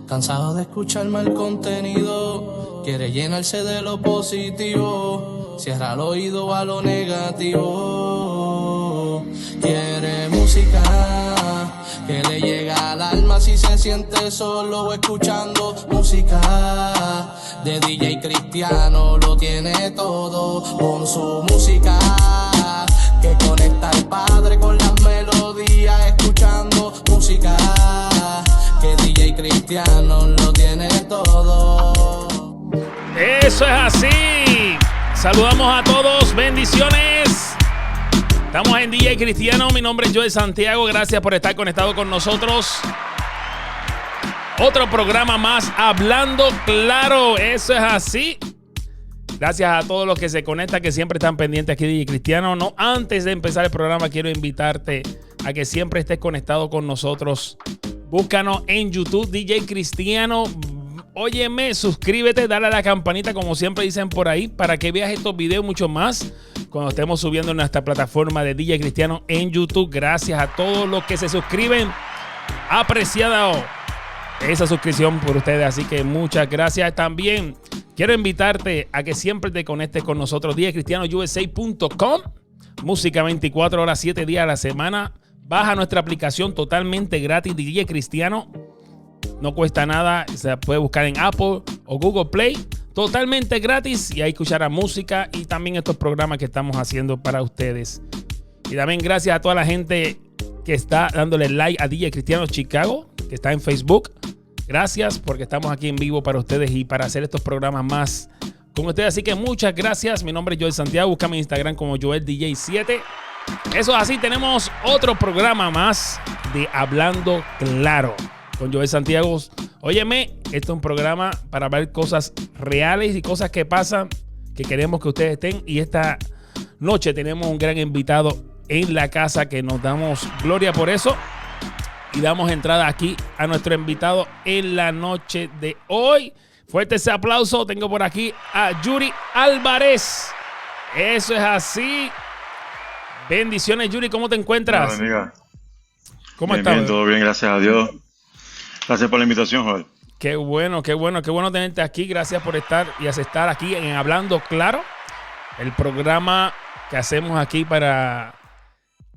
Cansado de escuchar mal contenido, quiere llenarse de lo positivo, cierra el oído a lo negativo. Quiere música que le llega al alma si se siente solo escuchando música de DJ Cristiano. Lo tiene todo con su música que conecta al Padre con las melodías, escuchando música que DJ Cristiano lo tiene todo. Eso es así. Saludamos a todos, bendiciones. Estamos en DJ Cristiano, mi nombre es Joel Santiago, gracias por estar conectado con nosotros. Otro programa más, Hablando Claro, eso es así. Gracias a todos los que se conectan, que siempre están pendientes aquí de DJ Cristiano. No, antes de empezar el programa, quiero invitarte a que siempre estés conectado con nosotros. Búscanos en YouTube, DJ Cristiano. Óyeme, suscríbete, dale a la campanita, como siempre dicen por ahí, para que veas estos videos mucho más cuando estemos subiendo en nuestra plataforma de DJ Cristiano en YouTube. Gracias a todos los que se suscriben. Apreciado esa suscripción por ustedes, así que muchas gracias. También quiero invitarte a que siempre te conectes con nosotros, DJCristianoUSA.com. Música 24 horas, 7 días a la semana. Baja nuestra aplicación totalmente gratis, DJ Cristiano. No cuesta nada, se puede buscar en Apple o Google Play. Totalmente gratis y ahí escuchará música y también estos programas que estamos haciendo para ustedes. Y también gracias a toda la gente que está dándole like a DJ Cristiano Chicago, que está en Facebook. Gracias porque estamos aquí en vivo para ustedes y para hacer estos programas más con ustedes. Así que muchas gracias. Mi nombre es Joel Santiago. Búscame en Instagram como JoelDJ7. Eso es así, tenemos otro programa más de Hablando Claro con Joel Santiago. Óyeme, esto es un programa para ver cosas reales y cosas que pasan, que queremos que ustedes estén. Y esta noche tenemos un gran invitado en la casa que nos damos gloria por eso. Y damos entrada aquí a nuestro invitado en la noche de hoy. Fuerte ese aplauso. Tengo por aquí a Yuri Álvarez. Eso es así. Bendiciones, Yuri. ¿Cómo te encuentras? Hola, amiga. ¿Cómo Bien, estás? bien, todo bien, gracias a Dios. Gracias por la invitación, Joel. Qué bueno tenerte aquí. Gracias por estar y aceptar aquí en Hablando Claro, el programa que hacemos aquí para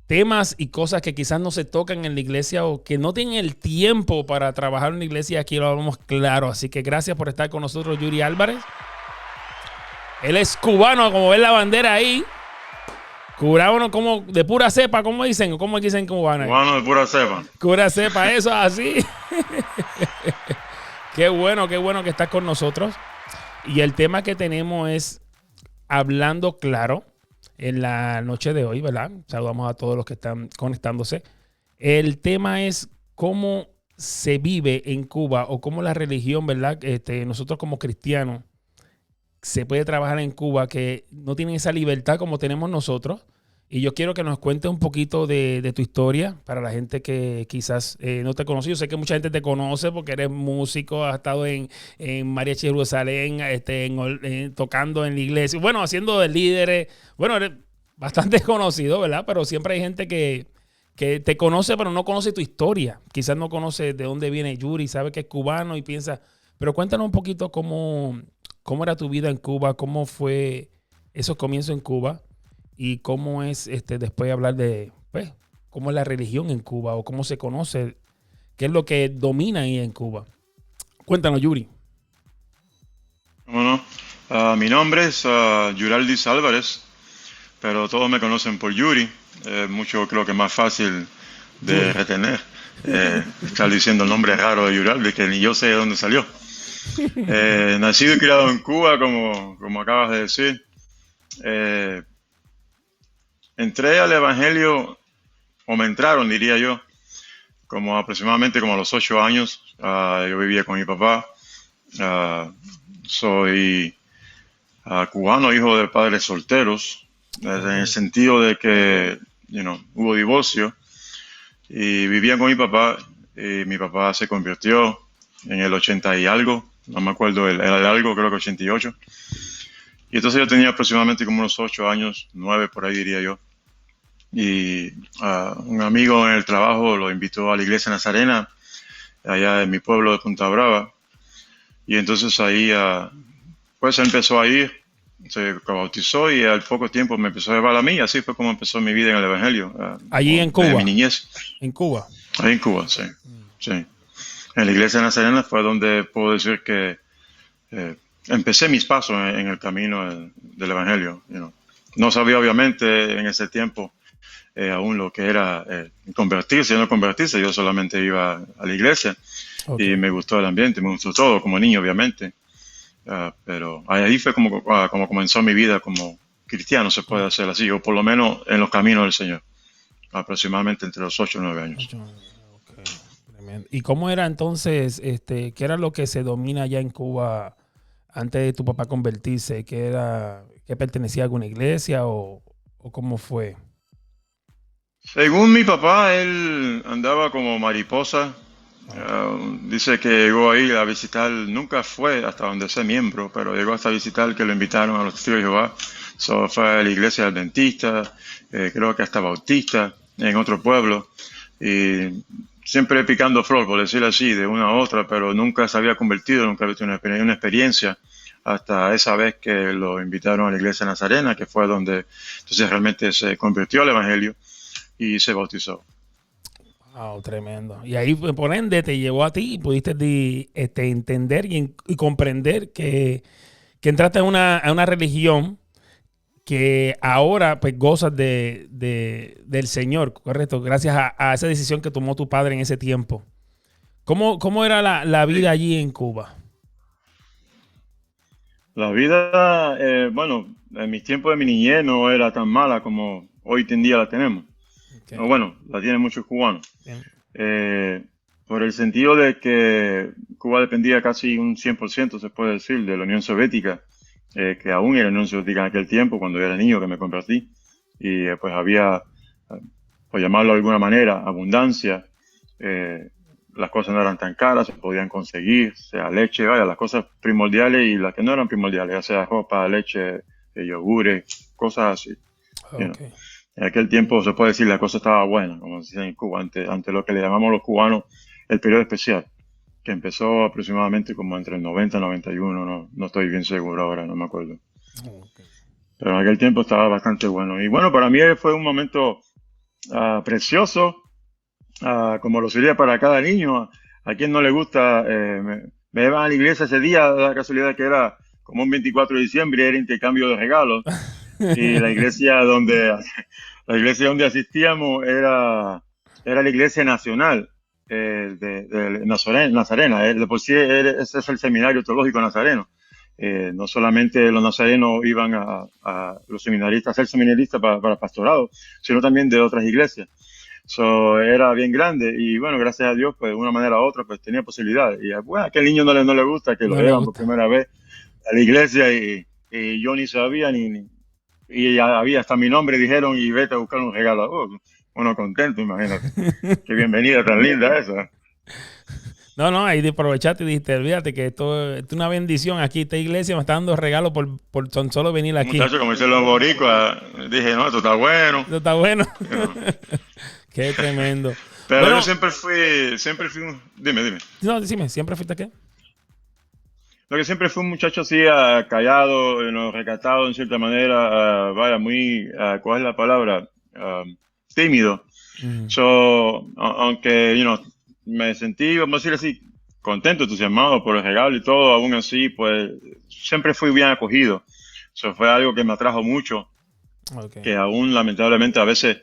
temas y cosas que quizás no se tocan en la iglesia o que no tienen el tiempo para trabajar en la iglesia. Aquí lo hablamos claro. Así que gracias por estar con nosotros, Yuri Álvarez. Él es cubano, como ven la bandera ahí. Cubano como de pura cepa, ¿cómo dicen? ¿Cómo dicen cubano? Cubano de pura cepa. Pura cepa, eso así. Qué bueno que estás con nosotros. Y el tema que tenemos es Hablando Claro en la noche de hoy, ¿verdad? Saludamos a todos los que están conectándose. El tema es cómo se vive en Cuba o cómo la religión, ¿verdad? Nosotros como cristianos se puede trabajar en Cuba, que no tienen esa libertad como tenemos nosotros. Y yo quiero que nos cuentes un poquito de tu historia para la gente que quizás no te conoce. Yo sé que mucha gente te conoce porque eres músico, has estado en Mariachi Jerusalén, tocando en la iglesia, bueno, haciendo de líderes. Bueno, eres bastante conocido, ¿verdad? Pero siempre hay gente que te conoce, pero no conoce tu historia. Quizás no conoce de dónde viene Yuri, sabe que es cubano y piensa. Pero cuéntanos un poquito cómo era tu vida en Cuba, cómo fue esos comienzos en Cuba. Y cómo es después hablar de cómo es la religión en Cuba o cómo se conoce, qué es lo que domina ahí en Cuba. Cuéntanos, Yuri. Bueno, mi nombre es Yuraldis Álvarez, pero todos me conocen por Yuri. Mucho creo que es más fácil de retener. Estar diciendo el nombre raro de Yuraldis, que ni yo sé de dónde salió. Nacido y criado en Cuba, como acabas de decir. Entré al evangelio, o me entraron, diría yo, aproximadamente a los 8 años. Yo vivía con mi papá. Soy cubano, hijo de padres solteros, en el sentido de que hubo divorcio y vivía con mi papá. Y mi papá se convirtió en el 80 y algo, no me acuerdo el algo, creo que 88. Y entonces yo tenía aproximadamente como unos 8 años, 9 por ahí diría yo. Y un amigo en el trabajo lo invitó a la iglesia nazarena allá en mi pueblo de Punta Brava. Y entonces ahí, pues él empezó a ir, se bautizó y al poco tiempo me empezó a llevar a mí. Así fue como empezó mi vida en el Evangelio, Allí en desde mi Cuba. niñez. En Cuba. Ahí en Cuba, sí. Sí. En la iglesia nazarena fue donde puedo decir que empecé mis pasos en el camino del Evangelio. No sabía obviamente en ese tiempo aún lo que era convertirse y no convertirse. Yo solamente iba a la iglesia y me gustó el ambiente, me gustó todo como niño obviamente. Pero ahí fue como comenzó mi vida como cristiano, se puede hacer así, o por lo menos en los caminos del Señor, aproximadamente entre los 8 y 9 años. Okay. Tremendo. ¿Y cómo era entonces, qué era lo que se domina allá en Cuba antes de tu papá convertirse? ¿Que pertenecía a alguna iglesia o cómo fue? Según mi papá, él andaba como mariposa. Dice que llegó ahí a visitar, nunca fue hasta donde sé miembro, pero llegó hasta visitar que lo invitaron a los Testigos de Jehová. Fue a la iglesia adventista, creo que hasta bautista, en otro pueblo. Y siempre picando flor, por decirlo así, de una a otra, pero nunca se había convertido, nunca había tenido una experiencia hasta esa vez que lo invitaron a la iglesia nazarena, que fue donde entonces realmente se convirtió al Evangelio y se bautizó. Wow, tremendo. Y ahí, por ende, te llevó a ti y pudiste entender y comprender que entraste a una religión que ahora pues gozas del Señor, ¿correcto? Gracias a esa decisión que tomó tu padre en ese tiempo. ¿Cómo era la vida allí en Cuba? La vida, bueno, en mis tiempos de mi niñez no era tan mala como hoy en día la tenemos. Okay. O bueno, la tienen muchos cubanos. Bien. Por el sentido de que Cuba dependía casi un 100%, se puede decir, de la Unión Soviética, que aún era la Unión Soviética en aquel tiempo, cuando yo era niño que me convertí. Y pues había, por llamarlo de alguna manera, abundancia. Las cosas no eran tan caras, se podían conseguir, sea leche, vaya, las cosas primordiales y las que no eran primordiales, ya sea ropa, leche, yogures, cosas así. Okay. En aquel tiempo se puede decir la cosa estaba buena, como se dice en Cuba, ante lo que le llamamos los cubanos el periodo especial, que empezó aproximadamente como entre el 90 y 91, no estoy bien seguro ahora, no me acuerdo. Okay. Pero en aquel tiempo estaba bastante bueno. Y bueno, para mí fue un momento precioso, como lo sería para cada niño. A quien no le gusta, me llevan a la iglesia ese día, la casualidad que era como un 24 de diciembre, era intercambio de regalos. Y la iglesia donde asistíamos era la iglesia nacional de Nazarena. De por sí ese es el seminario teológico nazareno. No solamente los nazarenos iban a los seminaristas, a ser seminaristas para pastorado, sino también de otras iglesias. Era bien grande y bueno, gracias a Dios, pues de una manera u otra, pues tenía posibilidad. Y bueno, a aquel niño no le gusta que lo llevan por primera vez a la iglesia y yo ni sabía y había hasta mi nombre, dijeron, y vete a buscar un regalo. Bueno, contento, imagínate. Qué bienvenida tan linda esa. No, ahí aprovechaste y dijiste, olvídate que esto es una bendición aquí, esta iglesia me está dando regalos por tan solo venir aquí. Muchachos, como dicen los boricuas, dije, no, esto está bueno. Esto está bueno. Qué tremendo. Pero bueno, yo siempre fui dime. No, decime, ¿siempre fuiste qué? Lo que siempre fue un muchacho así callado, recatado en cierta manera, vaya, muy, ¿cuál es la palabra? Tímido. Aunque, me sentí, vamos a decir así, contento, entusiasmado por el regalo y todo, aún así, pues, siempre fui bien acogido. Eso fue algo que me atrajo mucho, que aún lamentablemente a veces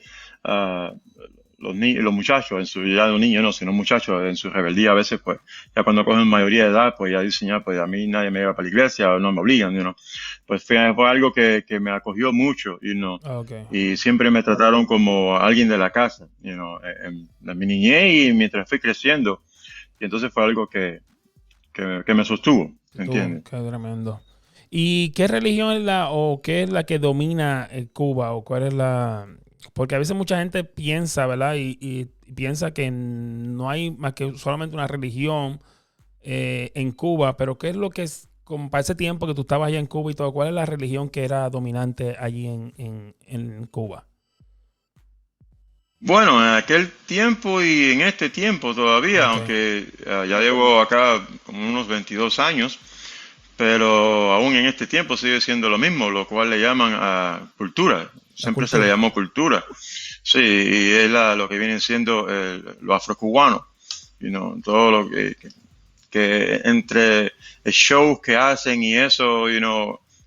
los muchachos, ya no niños, no, sino muchachos en su rebeldía a veces, pues, ya cuando cogen mayoría de edad, pues ya dicen, ya, pues a mí nadie me lleva para la iglesia, o no me obligan, Pues fue algo que me acogió mucho, y siempre me trataron como alguien de la casa, en mi niñez y mientras fui creciendo. Y entonces fue algo que me sostuvo, ¿entiendes? Qué tremendo. ¿Y qué religión es qué es la que domina en Cuba? ¿O cuál es la...? Porque a veces mucha gente piensa, ¿verdad? Y piensa que no hay más que solamente una religión en Cuba, pero ¿qué es lo que es, como para ese tiempo que tú estabas allá en Cuba y todo, cuál es la religión que era dominante allí en Cuba? Bueno, en aquel tiempo y en este tiempo todavía, Ok. aunque ya llevo acá como unos 22 años, pero aún en este tiempo sigue siendo lo mismo, lo cual le llaman cultura. La Siempre se le cultura. llamó cultura. Sí, y es lo que viene siendo lo afrocubano. Todo lo que entre shows que hacen y eso,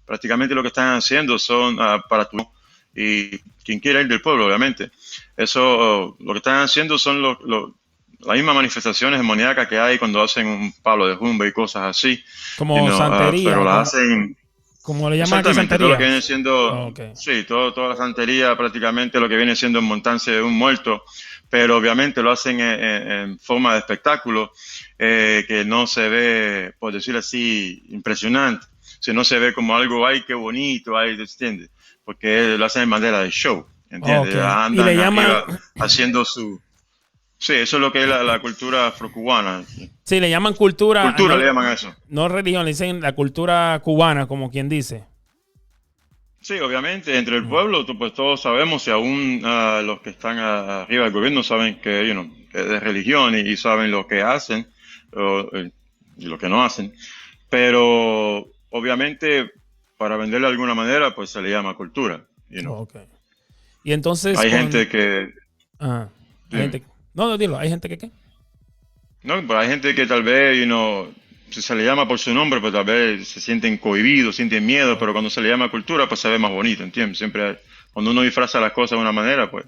prácticamente lo que están haciendo son para tu y quien quiera ir del pueblo, obviamente. Eso, lo que están haciendo son las mismas manifestaciones demoníacas que hay cuando hacen un palo de rumba y cosas así, Como pero santería, las hacen como le llaman aquí exactamente todo lo que santería. viene siendo, Ok. sí, toda la santería prácticamente lo que viene siendo montarse de un muerto, pero obviamente lo hacen en forma de espectáculo que no se ve, por decirlo así, impresionante, sino se ve como algo, ay, qué bonito, ay, ¿entiendes? Porque lo hacen de manera de show, Ok. ¿entiendes? Y le Andan llaman, arriba haciendo su... Sí, eso es lo que es la cultura afrocubana. sí, le llaman cultura, Cultura no, le llaman a eso. no religión, le dicen la cultura cubana, como quien dice. Sí, obviamente, entre el Mm. pueblo, pues todos sabemos, y aún los que están arriba del gobierno saben que es de religión y saben lo que hacen y lo que no hacen. Pero obviamente, para venderlo de alguna manera, pues se le llama cultura. Ok. Y entonces Hay con... gente que, Ah, hay dime, gente... No, no, dilo, hay gente que qué. no, pues hay gente que tal vez, si se le llama por su nombre, pues tal vez se sienten cohibidos, sienten miedo, Oh, pero cuando se le llama cultura, pues se ve más bonito, ¿entiendes? Cuando uno disfraza las cosas de una manera, pues,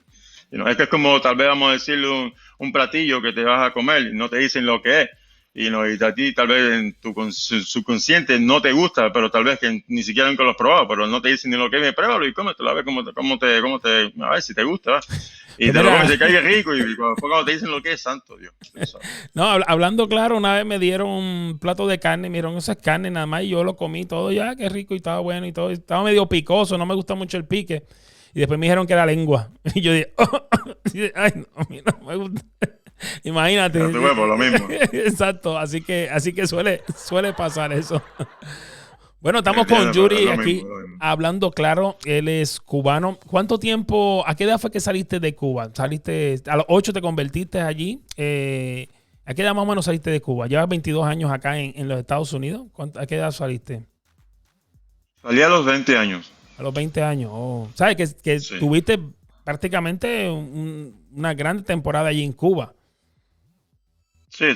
es que es como tal vez vamos a decirle un platillo que te vas a comer y no te dicen lo que es, y a ti tal vez en tu subconsciente no te gusta, pero tal vez que ni siquiera nunca lo has probado, pero no te dicen ni lo que es, pruébalo y cómetelo, a ver a ver si te gusta, ¿va? Y pues te lo comes, mira, te cae rico, y cuando te dicen lo que es, santo Dios, tú sabes. no, hablando claro, una vez me dieron un plato de carne, me dieron esas carnes nada más y yo lo comí todo, ya, qué rico y estaba bueno y todo. Estaba medio picoso, no me gusta mucho el pique. Y después me dijeron que era lengua. Y yo dije, oh, ay, no, a mí no me gusta. Ya Imagínate. tuve por lo mismo. Exacto, así que suele pasar eso. Bueno, estamos con Entiendo, pero es Yuri lo mismo, aquí es lo mismo. hablando claro. Él es cubano. ¿Cuánto tiempo, a qué edad fue que saliste de Cuba? ¿Saliste, a los 8 te convertiste allí? ¿A qué edad más o menos saliste de Cuba? Llevas 22 años acá en los Estados Unidos. ¿A qué edad saliste? Salí a los 20 años. A los 20 años. Oh. ¿Sabes? Que Sí. tuviste prácticamente una gran temporada allí en Cuba. Sí,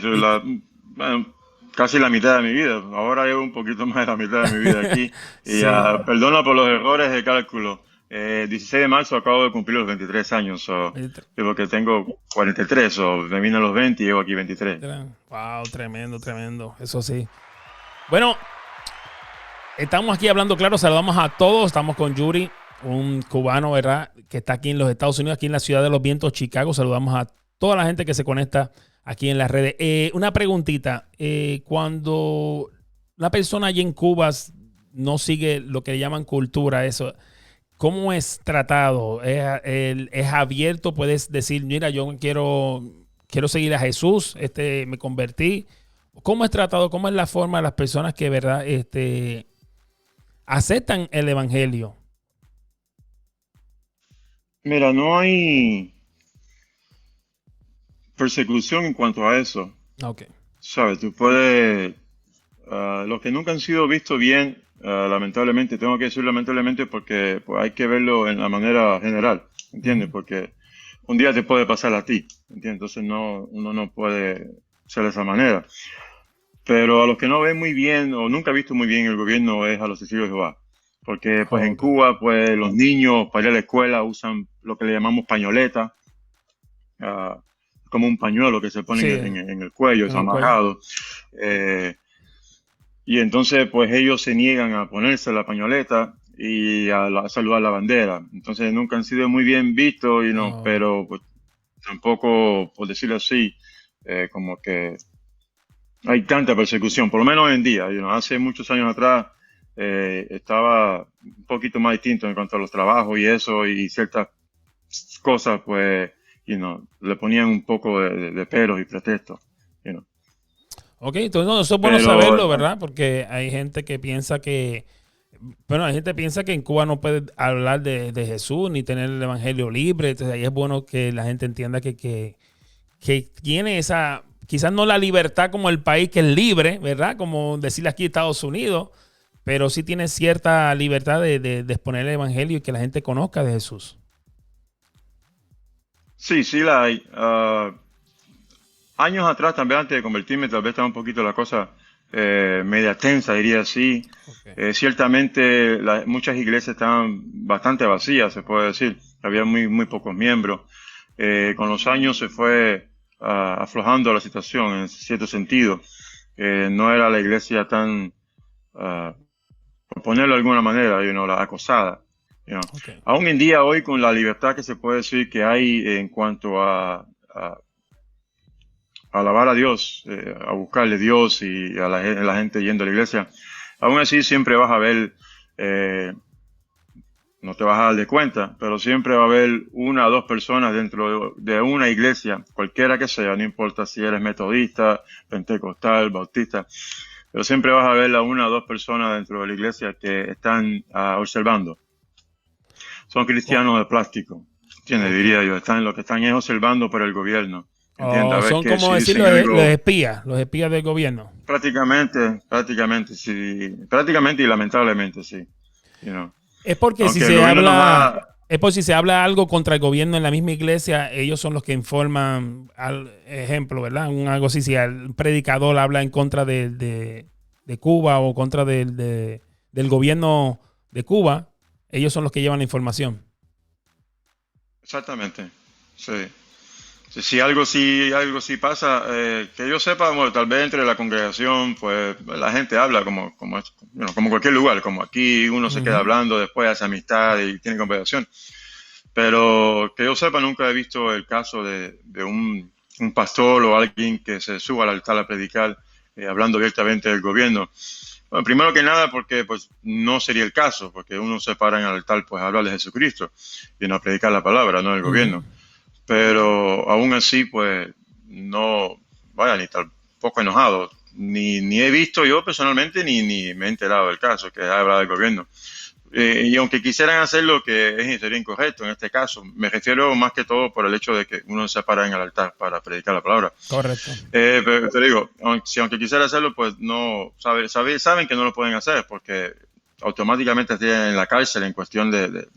bueno, casi la mitad de mi vida. Ahora llevo un poquito más de la mitad de mi vida aquí. Y Sí. perdona por los errores de cálculo. 16 de marzo acabo de cumplir los 23 años. Digo que tengo 43, o me vine a los 20 y llevo aquí 23. Wow, tremendo, tremendo. Eso sí. Bueno, estamos aquí hablando claro, saludamos a todos. Estamos con Yuri, un cubano, ¿verdad? Que está aquí en los Estados Unidos, aquí en la ciudad de los vientos, Chicago. Saludamos a toda la gente que se conecta aquí en las redes. Una preguntita. Cuando una persona allí en Cuba no sigue lo que llaman cultura, eso, ¿cómo es tratado? ¿Es abierto? Puedes decir, mira, yo quiero seguir a Jesús, me convertí. ¿Cómo es tratado? ¿Cómo es la forma de las personas que, verdad, aceptan el evangelio? Mira, no hay persecución en cuanto a eso. Ok. Sabes, tú puedes. Los que nunca han sido vistos bien, lamentablemente, tengo que decir lamentablemente porque pues, hay que verlo en la manera general, ¿entiendes? Ujú. Porque un día te puede pasar a ti, ¿entiendes? Entonces uno no puede ser de esa manera. Pero a los que no ven muy bien o nunca han visto muy bien el gobierno es a los testigos de Jehová. Porque pues en Ok. Cuba, pues los niños para ir a la escuela usan lo que le llamamos pañoleta, ah, como un pañuelo que se Sí, ponen en el cuello, es en el cuello. amarrado. Eh, y entonces, pues ellos se niegan a ponerse la pañoleta y a saludar la bandera. Entonces, nunca han sido muy bien vistos, Oh, pero pues, tampoco, por decirlo así, como que hay tanta persecución, por lo menos hoy en día. Hace muchos años atrás estaba un poquito más distinto en cuanto a los trabajos y eso, y ciertas cosas, pues, le ponían un poco de peros y pretextos. you know. ok, entonces no, eso es bueno Pero saberlo, ¿verdad? Porque hay gente que piensa que Bueno, la gente piensa que en Cuba no puede hablar de Jesús ni tener el evangelio libre. Entonces ahí es bueno que la gente entienda que tiene esa, quizás no la libertad como el país que es libre, ¿verdad? Como decirle aquí Estados Unidos, pero sí tiene cierta libertad de exponer el evangelio y que la gente conozca de Jesús. Sí, sí la hay. Años atrás, también antes de convertirme, tal vez estaba un poquito la cosa media tensa, diría así. Okay. Ciertamente muchas iglesias estaban bastante vacías, se puede decir. Había muy pocos miembros. Con los años se fue aflojando la situación en cierto sentido. No era la iglesia tan, por ponerlo de alguna manera, la acosada. Okay. Aún en día, hoy, con la libertad que se puede decir que hay en cuanto a alabar a Dios, a buscarle a Dios y a la gente yendo a la iglesia, aún así siempre vas a ver, no te vas a dar de cuenta, pero siempre va a haber una o dos personas dentro de una iglesia, cualquiera que sea, no importa si eres metodista, pentecostal, bautista, pero siempre vas a ver a una o dos personas dentro de la iglesia que están observando. Son cristianos de plástico, ¿entiendes? Diría yo, lo que están es observando por el gobierno. Son como decir los espías del gobierno. Prácticamente, sí. Prácticamente y lamentablemente, sí. Es porque Aunque si se habla algo contra el gobierno en la misma iglesia, ellos son los que informan, al ejemplo, ¿verdad? Algo así, si el predicador habla en contra de Cuba o contra del gobierno de Cuba, ellos son los que llevan la información. Exactamente, sí. Si algo sí pasa, que yo sepa, bueno, tal vez entre la congregación, pues la gente habla como cualquier lugar, como aquí uno se queda hablando, después hace amistad y tiene conversación. Pero que yo sepa, nunca he visto el caso de un pastor o alguien que se suba al altar a predicar, hablando abiertamente del gobierno. Bueno, primero que nada, porque pues no sería el caso, porque uno se para en el altar pues a hablar de Jesucristo y no a predicar la palabra, no del gobierno. Pero aún así, pues, no, ni tampoco enojado. Ni he visto yo personalmente, ni me he enterado del caso, que ha hablado del gobierno. Y aunque quisieran hacerlo, que sería incorrecto en este caso, me refiero más que todo por el hecho de que uno se para en el altar para predicar la palabra. Correcto. Pero te digo, aunque quisiera hacerlo, pues no, saben que no lo pueden hacer, porque automáticamente están en la cárcel en cuestión de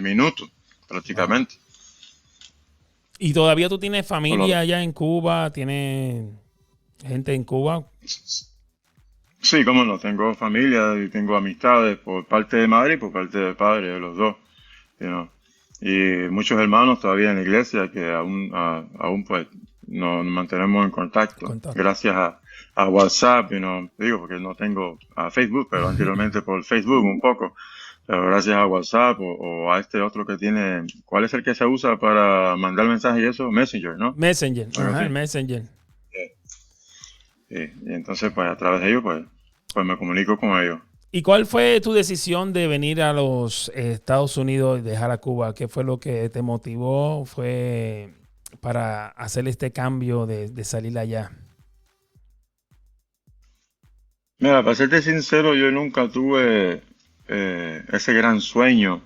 minutos, prácticamente. ¿Y todavía tú tienes familia allá en Cuba? ¿Tienes gente en Cuba? Sí, cómo no. Tengo familia y tengo amistades por parte de madre y por parte de padre, de los dos. Y muchos hermanos todavía en la iglesia que aún pues nos mantenemos en contacto. Gracias a WhatsApp, digo porque no tengo a Facebook, pero anteriormente por Facebook un poco. Pero gracias a WhatsApp o a este otro que tiene, ¿cuál es el que se usa para mandar mensajes y eso? Messenger, ¿no? Messenger, el Messenger. Sí. Y entonces, pues a través de ellos, pues me comunico con ellos. ¿Y cuál fue tu decisión de venir a los Estados Unidos y dejar a Cuba? ¿Qué fue lo que te motivó? ¿Fue para hacer este cambio de salir allá? Mira, para serte sincero, yo nunca tuve ese gran sueño,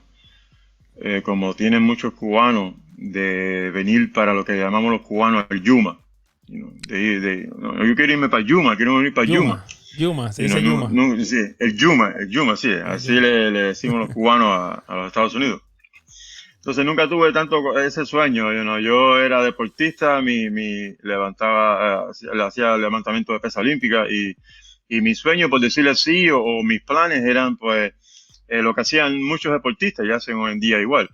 como tienen muchos cubanos, de venir para lo que llamamos los cubanos el Yuma. Yo quiero irme para Yuma, quiero venir para Yuma. Yuma, se dice Yuma. Sí, el Yuma, sí, así le decimos los cubanos a los Estados Unidos. Entonces nunca tuve tanto ese sueño, yo era deportista, hacía levantamiento de pesa olímpica y mi sueño, por decirlo así, o mis planes eran pues lo que hacían muchos deportistas y hacen hoy en día igual.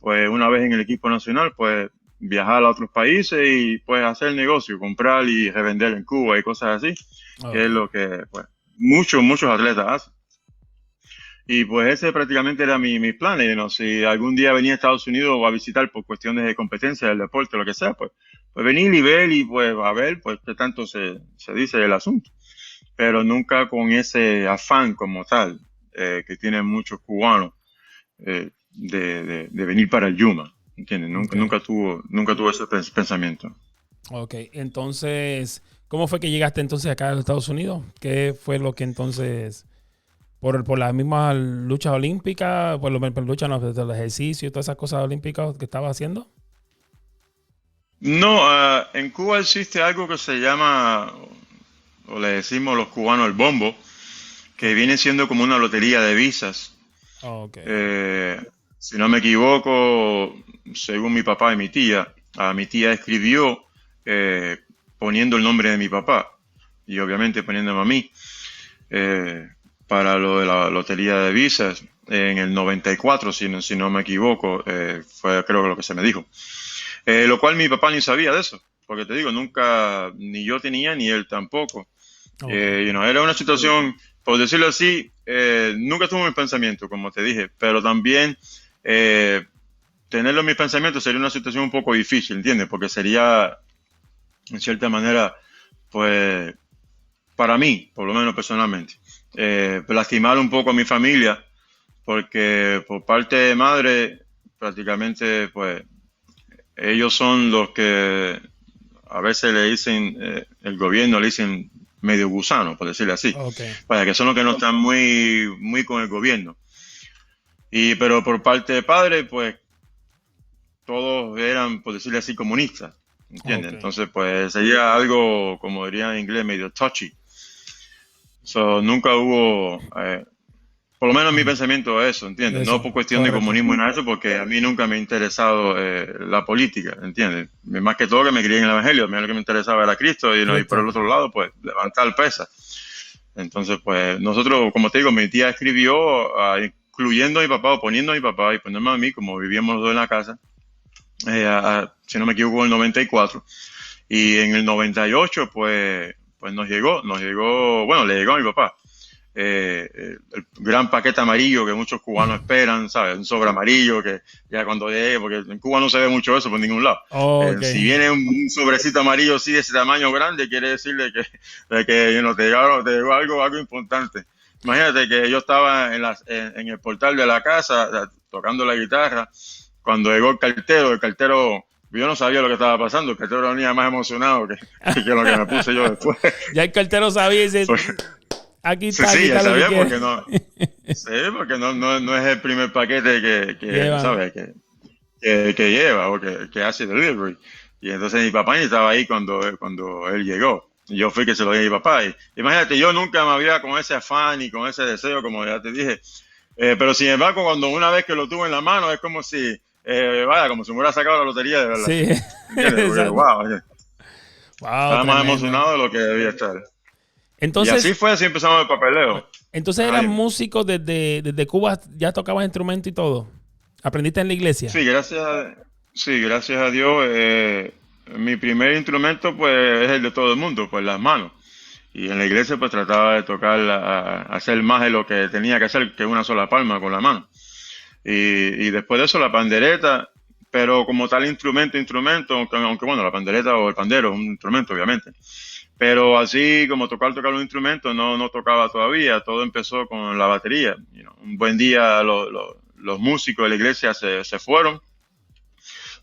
Pues una vez en el equipo nacional, pues viajar a otros países y pues hacer negocio, comprar y revender en Cuba y cosas así, que es lo que pues muchos atletas hacen. Y pues ese prácticamente era mi plan. Si algún día venía a Estados Unidos o a visitar por cuestiones de competencia del deporte, lo que sea, pues venir y ver y pues a ver pues qué tanto se dice el asunto. Pero nunca con ese afán como tal que tienen muchos cubanos de venir para el Yuma, ¿entiendes? Nunca tuvo ese pensamiento. Ok, entonces, ¿cómo fue que llegaste entonces acá a los Estados Unidos? ¿Qué fue lo que entonces por las mismas luchas olímpicas, por luchas, no, por el ejercicio y todas esas cosas olímpicas que estaba haciendo? No, en Cuba existe algo que se llama, o le decimos los cubanos el bombo, que viene siendo como una lotería de visas. Oh, ok. Si no me equivoco, según mi papá y mi tía escribió poniendo el nombre de mi papá y obviamente poniéndome a mí para lo de la lotería de visas en el 94, si no me equivoco, fue creo que lo que se me dijo. Lo cual mi papá ni sabía de eso, porque te digo, nunca, ni yo tenía, ni él tampoco. Okay. Era una situación, por decirlo así, nunca estuvo en mi pensamiento, como te dije, pero también tenerlo en mis pensamientos sería una situación un poco difícil, ¿entiendes? Porque sería, en cierta manera, pues, para mí, por lo menos personalmente, lastimar un poco a mi familia, porque por parte de madre, prácticamente, pues, ellos son los que a veces le dicen, el gobierno le dicen medio gusano, por decirlo así. Okay. Para que son los que no están muy con el gobierno. Pero por parte de padre, pues todos eran, por decirlo así, comunistas. ¿Entiendes? Okay. Entonces, pues sería algo, como diría en inglés, medio touchy. Nunca hubo, por lo menos en mi pensamiento eso, ¿entiendes? Eso, No por cuestión de correcto. comunismo y nada de eso, porque a mí nunca me ha interesado la política, ¿entiendes? Más que todo que me crié en el Evangelio, a mí lo que me interesaba era Cristo y por el otro lado, pues, levantar pesas. Entonces, pues, nosotros, como te digo, mi tía escribió, incluyendo a mi papá, o poniendo a mi papá y poniéndome a mí, como vivíamos los dos en la casa, si no me equivoco, en el 94. Y en el 98, pues nos llegó, bueno, le llegó a mi papá. El gran paquete amarillo que muchos cubanos esperan, ¿sabes? Un sobre amarillo que ya cuando llegue, porque en Cuba no se ve mucho eso por ningún lado. Okay. Si viene un sobrecito amarillo así de ese tamaño grande, quiere decirle que te llegó algo importante. Imagínate que yo estaba en el portal de la casa tocando la guitarra cuando llegó el cartero. Yo no sabía lo que estaba pasando, el cartero venía más emocionado que lo que me puse yo después. Ya el cartero sabía y dice, aquí está, sí, aquí ya está lo sabía que porque porque no es el primer paquete que ¿sabes? Que lleva o que hace delivery. Y entonces mi papá ni estaba ahí cuando él llegó. Y yo fui que se lo di a mi papá. Y imagínate, yo nunca me había con ese afán y con ese deseo, como ya te dije. Pero sin embargo, cuando una vez que lo tuve en la mano, es como si, como si me hubiera sacado la lotería de verdad. Sí. Porque, wow, estaba más Tremendo. emocionado de lo que debía estar. Entonces, y así empezamos el papeleo. Entonces eras músico desde Cuba, ya tocabas instrumento y todo. ¿Aprendiste en la iglesia? Sí, gracias a Dios. Mi primer instrumento pues es el de todo el mundo, pues las manos. Y en la iglesia pues trataba de tocar, hacer más de lo que tenía que hacer que una sola palma con la mano. Y después de eso la pandereta, pero como tal instrumento, aunque bueno, la pandereta o el pandero es un instrumento obviamente. Pero así como tocar un instrumento no tocaba todavía, todo empezó con la batería. Un buen día los músicos de la iglesia se fueron,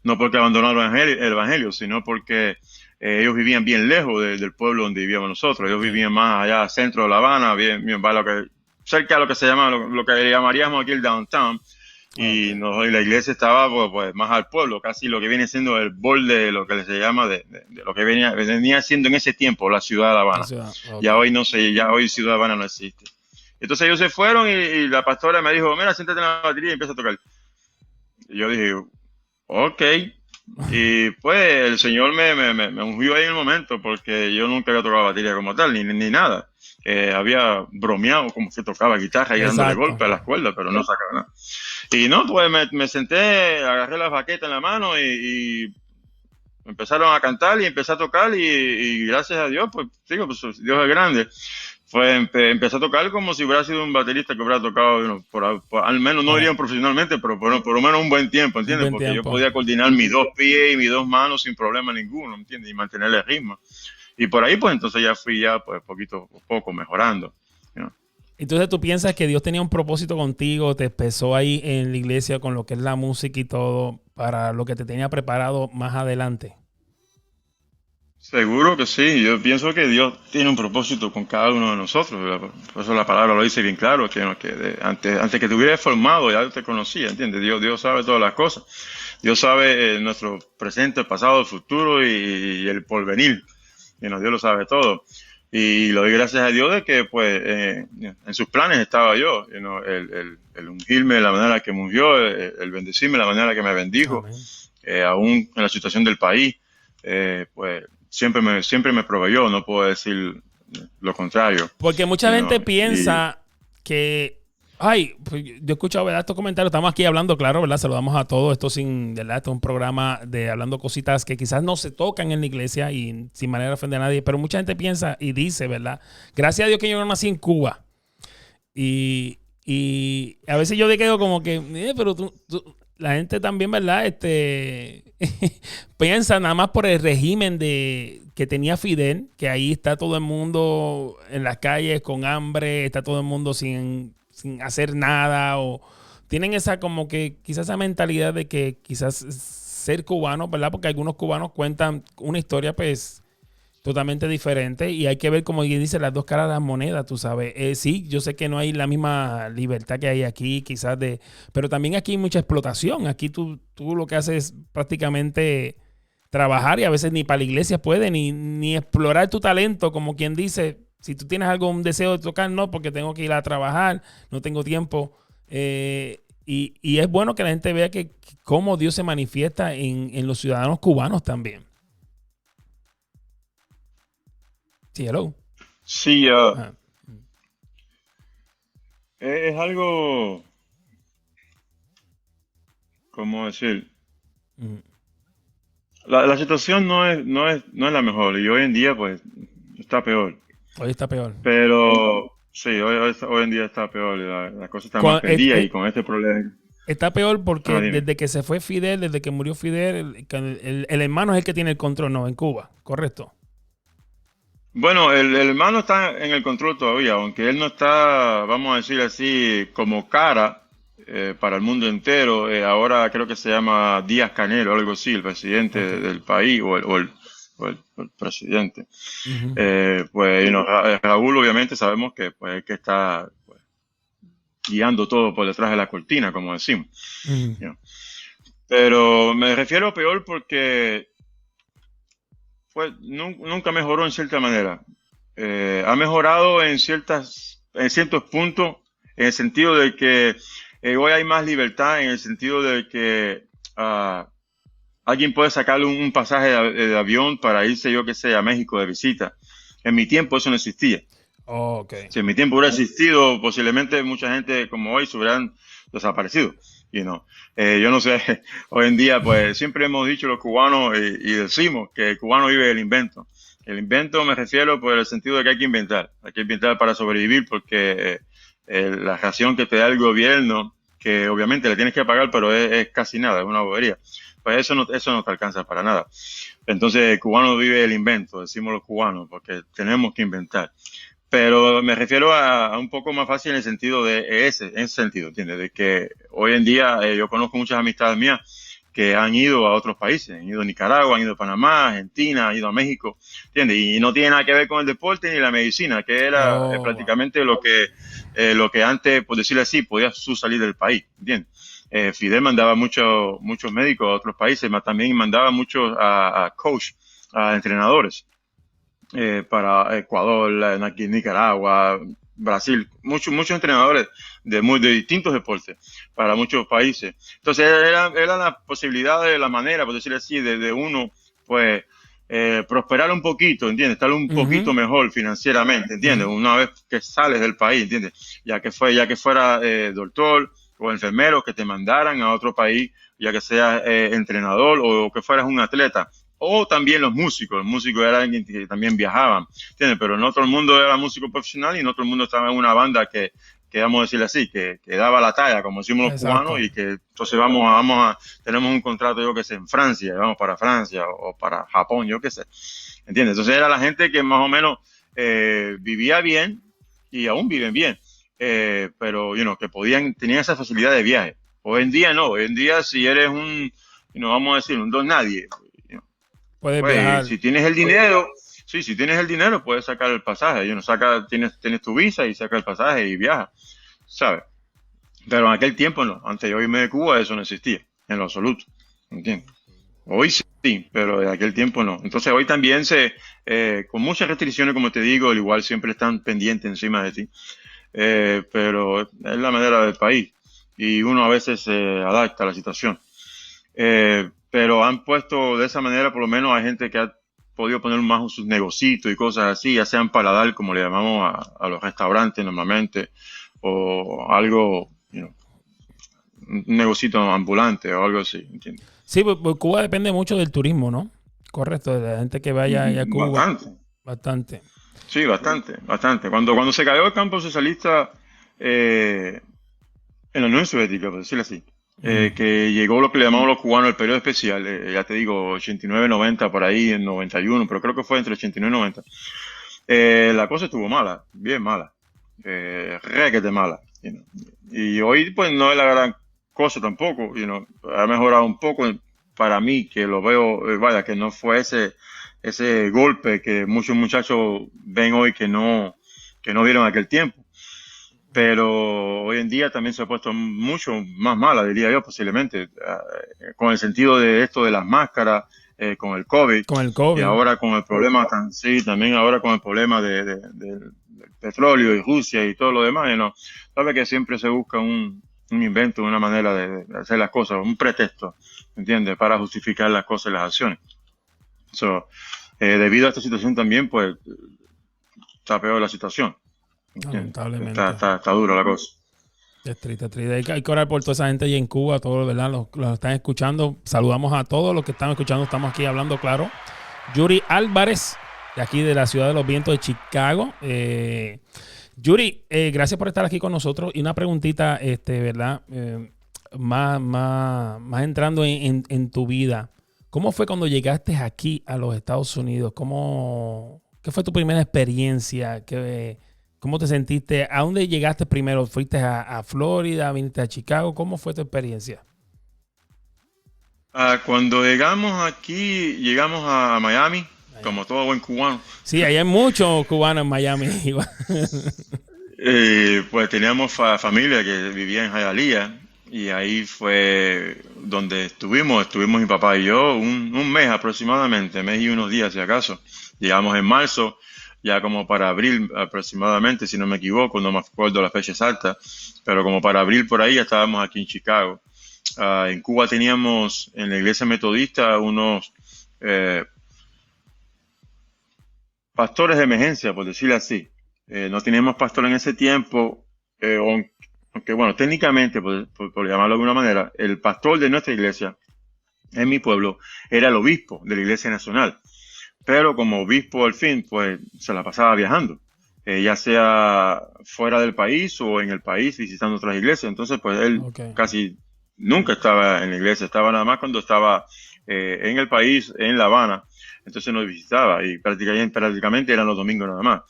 no porque abandonaron el evangelio, sino porque ellos vivían bien lejos del pueblo donde vivíamos nosotros. Ellos vivían más allá, centro de La Habana, cerca de lo que se llama, lo que llamaríamos aquí el downtown. Y la iglesia estaba pues más al pueblo, casi lo que viene siendo el borde de lo que se llama de lo que venía siendo en ese tiempo la ciudad de La Habana. Ya hoy no sé, ya hoy ciudad de La Habana no existe. Entonces ellos se fueron y la pastora me dijo, mira, siéntate en la batería y empieza a tocar. Y yo dije, ok. Y pues el Señor me ungió ahí en el momento, porque yo nunca había tocado batería como tal, ni nada. Había bromeado como que tocaba guitarra y dándole golpe a las cuerdas, pero no sacaba nada. Y no, pues me senté, agarré las baquetas en la mano y empezaron a cantar y empecé a tocar y gracias a Dios, pues digo, pues Dios es grande. Empecé a tocar como si hubiera sido un baterista que hubiera tocado, al menos, no diría profesionalmente, pero por lo menos un buen tiempo, ¿entiendes? Porque yo podía coordinar mis dos pies y mis dos manos sin problema ninguno, ¿entiendes? Y mantener el ritmo. Y por ahí, pues entonces ya fui pues poquito a poco mejorando. Entonces tú piensas que Dios tenía un propósito contigo, te empezó ahí en la iglesia con lo que es la música y todo, para lo que te tenía preparado más adelante. Seguro que sí, yo pienso que Dios tiene un propósito con cada uno de nosotros, ¿verdad? Por eso la palabra lo dice bien claro, que, ¿no? Antes que te hubieras formado ya te conocía, ¿entiendes? Dios sabe todas las cosas. Dios sabe nuestro presente, pasado, el futuro y el porvenir. Dios lo sabe todo. Y lo doy gracias a Dios de que pues en sus planes estaba yo, el ungirme de la manera que me ungió, el bendecirme de la manera que me bendijo, Amén. aún en la situación del país, pues siempre me proveyó, no puedo decir lo contrario. Porque mucha gente Y piensa que, ay, pues yo he escuchado, ¿verdad? Estos comentarios, estamos aquí hablando, claro, ¿verdad? Saludamos a todos, esto sin, ¿verdad? Esto es un programa de hablando cositas que quizás no se tocan en la iglesia y sin manera de ofender a nadie, pero mucha gente piensa y dice, ¿verdad? Gracias a Dios que yo no nací en Cuba. Y a veces yo me quedo como que, pero la gente también, ¿verdad? Piensa nada más por el régimen que tenía Fidel, que ahí está todo el mundo en las calles con hambre, está todo el mundo sin hacer nada, o tienen esa como que quizás esa mentalidad de que quizás ser cubano, ¿verdad? Porque algunos cubanos cuentan una historia, pues totalmente diferente y hay que ver, como dice, las dos caras de la moneda, tú sabes. Sí, yo sé que no hay la misma libertad que hay aquí, quizás pero también aquí hay mucha explotación. Aquí tú lo que haces es prácticamente trabajar y a veces ni para la iglesia puede ni explorar tu talento, como quien dice, si tú tienes algo, un deseo de tocar, no, porque tengo que ir a trabajar, no tengo tiempo. Y es bueno que la gente vea que cómo Dios se manifiesta en los ciudadanos cubanos también. Sí, hello. sí, Ajá. es algo, ¿cómo decir? Mm. La situación no es la mejor y hoy en día pues está peor. Hoy está peor. Pero sí, hoy en día está peor, la cosa está más perdida y con este problema. Está peor porque Dime. desde que se fue Fidel, desde que murió Fidel, el hermano es el que tiene el control, no, en Cuba, ¿correcto? Bueno, el hermano está en el control todavía, aunque él no está, vamos a decir así, como cara para el mundo entero. Ahora creo que se llama Díaz Canel o algo así, el presidente Ok. del país o el presidente. Ujú, Pues Raúl obviamente sabemos que pues es que está pues, guiando todo por detrás de la cortina, como decimos. ujú. You know. Pero me refiero peor porque pues, nunca mejoró en cierta manera. Ha mejorado en ciertos puntos, en el sentido de que hoy hay más libertad, en el sentido de que alguien puede sacarle un pasaje de avión para irse, yo que sé, a México de visita. En mi tiempo eso no existía. Oh, ok. Si en mi tiempo hubiera existido, posiblemente mucha gente como hoy se hubieran desaparecido. Yo no sé, hoy en día pues siempre hemos dicho los cubanos y decimos que el cubano vive del invento. El invento me refiero por el sentido de que hay que inventar para sobrevivir porque la ración que te da el gobierno, que obviamente le tienes que pagar, pero es casi nada, es una bobería. Pues eso no te alcanza para nada. Entonces el cubano vive del invento, decimos los cubanos, porque tenemos que inventar. Pero me refiero a un poco más fácil en el sentido en ese sentido, ¿entiendes? De que hoy en día yo conozco muchas amistades mías que han ido a otros países, han ido a Nicaragua, han ido a Panamá, Argentina, han ido a México, ¿entiendes? Y no tiene nada que ver con el deporte ni la medicina, que era Oh, wow. prácticamente lo que antes, por decirlo así, podías tú salir del país, ¿entiendes? Fidel mandaba muchos médicos a otros países, también mandaba muchos a coach, a entrenadores para Ecuador, aquí en Nicaragua, Brasil, muchos entrenadores de distintos deportes para muchos países. Entonces era la posibilidad de la manera, por decirlo así, de uno, pues, prosperar un poquito, ¿entiendes? Estar un poquito Ujú, mejor financieramente, ¿entiendes? ujú, Una vez que sales del país, ¿entiendes? Ya que fuera doctor o enfermero, que te mandaran a otro país, ya que seas entrenador o que fueras un atleta. O también los músicos eran alguien que también viajaban, ¿entiendes? Pero no todo el mundo era músico profesional y no todo el mundo estaba en una banda que vamos a decir así, que daba la talla, como decimos los cubanos, exacto. y que entonces tenemos un contrato, yo que sé, en Francia, vamos para Francia o para Japón, yo que sé, ¿entiendes? Entonces era la gente que más o menos vivía bien y aún viven bien, pero, que tenían esa facilidad de viaje. Hoy en día no, hoy en día si eres vamos a decir, un don nadie, Puedes Pues, viajar. si tienes el dinero, sí, si tienes el dinero, puedes sacar el pasaje. Tienes tu visa y saca el pasaje y viaja, ¿sabes? Pero en aquel tiempo no. Antes de yo irme de Cuba, eso no existía, en lo absoluto. ¿Entiendes? Hoy sí, pero en aquel tiempo no. Entonces hoy también con muchas restricciones, como te digo, al igual siempre están pendientes encima de ti. Pero es la manera del país y uno a veces se adapta a la situación. Pero han puesto de esa manera, por lo menos hay gente que ha podido poner más sus negocios y cosas así, ya sean paladar, como le llamamos a los restaurantes normalmente, o algo, un negocito ambulante o algo así, ¿entiendes? Sí, pues Cuba depende mucho del turismo, ¿no? Correcto, de la gente que vaya allá a Cuba. Bastante. Bastante. Sí, bastante, bastante. Cuando se cayó el campo socialista en la Unión Soviética, por decirlo así, que llegó lo que le llamamos los cubanos el periodo especial, ya te digo, 89, 90, por ahí, en 91, pero creo que fue entre 89 y 90. La cosa estuvo mala, bien mala, requete mala. Y hoy pues no es la gran cosa tampoco, ha mejorado un poco para mí, que lo veo, vaya, que no fue ese golpe que muchos muchachos ven hoy que no vieron aquel tiempo. Pero hoy en día también se ha puesto mucho más mala, diría yo, posiblemente, con el sentido de esto de las máscaras, con el COVID. Con el COVID. Y ahora con el problema, sí, también ahora con el problema del petróleo y Rusia y todo lo demás, sabe que siempre se busca un invento, una manera de hacer las cosas, un pretexto, ¿entiendes? Para justificar las cosas y las acciones. Debido a esta situación también, pues, está peor la situación. Lamentablemente. Está dura la cosa. Es triste, es triste. Hay que orar por toda esa gente allí en Cuba, todos, ¿verdad? Los están escuchando. Saludamos a todos los que están escuchando. Estamos aquí hablando claro. Yuri Álvarez, de aquí de la ciudad de los vientos de Chicago. Yuri, gracias por estar aquí con nosotros. Y una preguntita, ¿verdad? Más entrando en tu vida. ¿Cómo fue cuando llegaste aquí a los Estados Unidos? ¿Qué fue tu primera experiencia? ¿Cómo te sentiste? ¿A dónde llegaste primero? ¿Fuiste a Florida? ¿Viniste a Chicago? ¿Cómo fue tu experiencia? Cuando llegamos aquí, llegamos a Miami, como todo buen cubano. Sí, hay muchos cubanos en Miami. Pues teníamos familia que vivía en Hialeah y ahí fue donde estuvimos mi papá y yo un mes aproximadamente, mes y unos días si acaso. Llegamos en marzo, ya como para abril aproximadamente, si no me equivoco, no me acuerdo la fecha exacta, pero como para abril por ahí ya estábamos aquí en Chicago. En Cuba teníamos en la iglesia metodista unos pastores de emergencia, por decirlo así. No teníamos pastor en ese tiempo, aunque bueno, técnicamente, por llamarlo de alguna manera, el pastor de nuestra iglesia en mi pueblo era el obispo de la iglesia nacional. Pero como obispo al fin, pues se la pasaba viajando, ya sea fuera del país o en el país visitando otras iglesias. Entonces, pues él casi nunca estaba en la iglesia, estaba nada más cuando estaba en el país, en La Habana. Entonces nos visitaba y prácticamente eran los domingos nada más.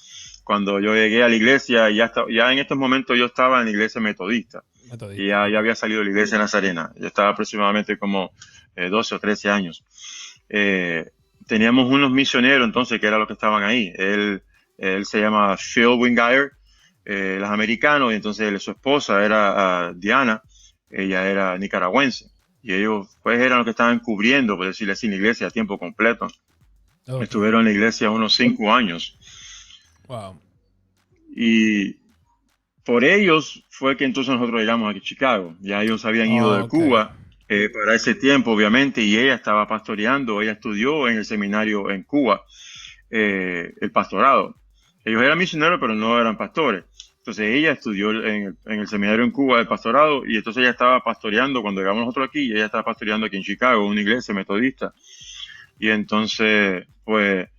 Cuando yo llegué a la iglesia, ya en estos momentos yo estaba en la iglesia metodista. Y ya había salido de la iglesia nazarena. Yo estaba aproximadamente como 12 o 13 años. Teníamos unos misioneros entonces que eran los que estaban ahí. Él se llama Phil Wingire, él es americano, y entonces su esposa era Diana, ella era nicaragüense. Y ellos pues eran los que estaban cubriendo, por decirle así, la iglesia a tiempo completo. Okay. Estuvieron en la iglesia unos 5 años. Wow. Y por ellos fue que entonces nosotros llegamos aquí a Chicago. Ya ellos habían ido de Cuba para ese tiempo, obviamente, y ella estaba pastoreando, ella estudió en el seminario en Cuba, el pastorado. Ellos eran misioneros, pero no eran pastores. Entonces ella estudió en el seminario en Cuba el pastorado, y entonces ella estaba pastoreando cuando llegamos nosotros aquí, y ella estaba pastoreando aquí en Chicago, una iglesia metodista. Y entonces, pues,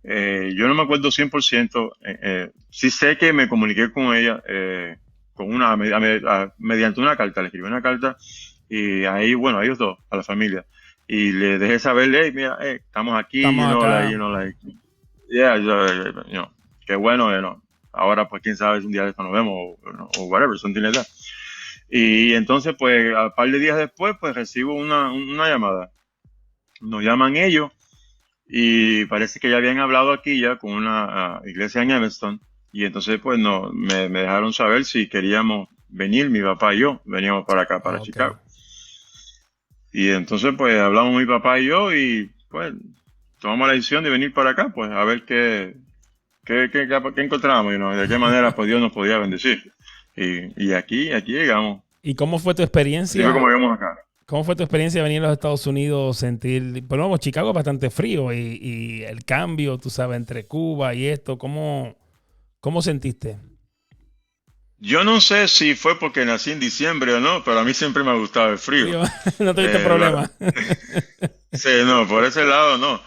yo no me acuerdo 100%, sí sé que me comuniqué con ella mediante una carta, le escribí una carta, y ahí, bueno, a ellos dos, a la familia, y le dejé saberle, hey, mira, estamos aquí, qué bueno, ahora pues quién sabe si un día de esto nos vemos o whatever, something like that. Y entonces pues a par de días después pues recibo una llamada, nos llaman ellos y parece que ya habían hablado aquí ya con una iglesia en Evanston, y entonces pues no, me dejaron saber si queríamos venir, mi papá y yo, veníamos para acá, para Ok. Chicago. Y entonces pues hablamos mi papá y yo y pues tomamos la decisión de venir para acá, pues a ver qué encontramos, de qué manera pues Dios nos podía bendecir. Y aquí llegamos. ¿Y cómo fue tu Así fue experiencia? como llegamos acá. ¿Cómo fue tu experiencia de venir a los Estados Unidos, sentir, por ejemplo, Chicago es bastante frío y el cambio, tú sabes, entre Cuba y esto, ¿cómo sentiste? Yo no sé si fue porque nací en diciembre o no, pero a mí siempre me ha gustado el frío. Frío, no tuviste Eh, la- problema. sí, no, por ese lado no.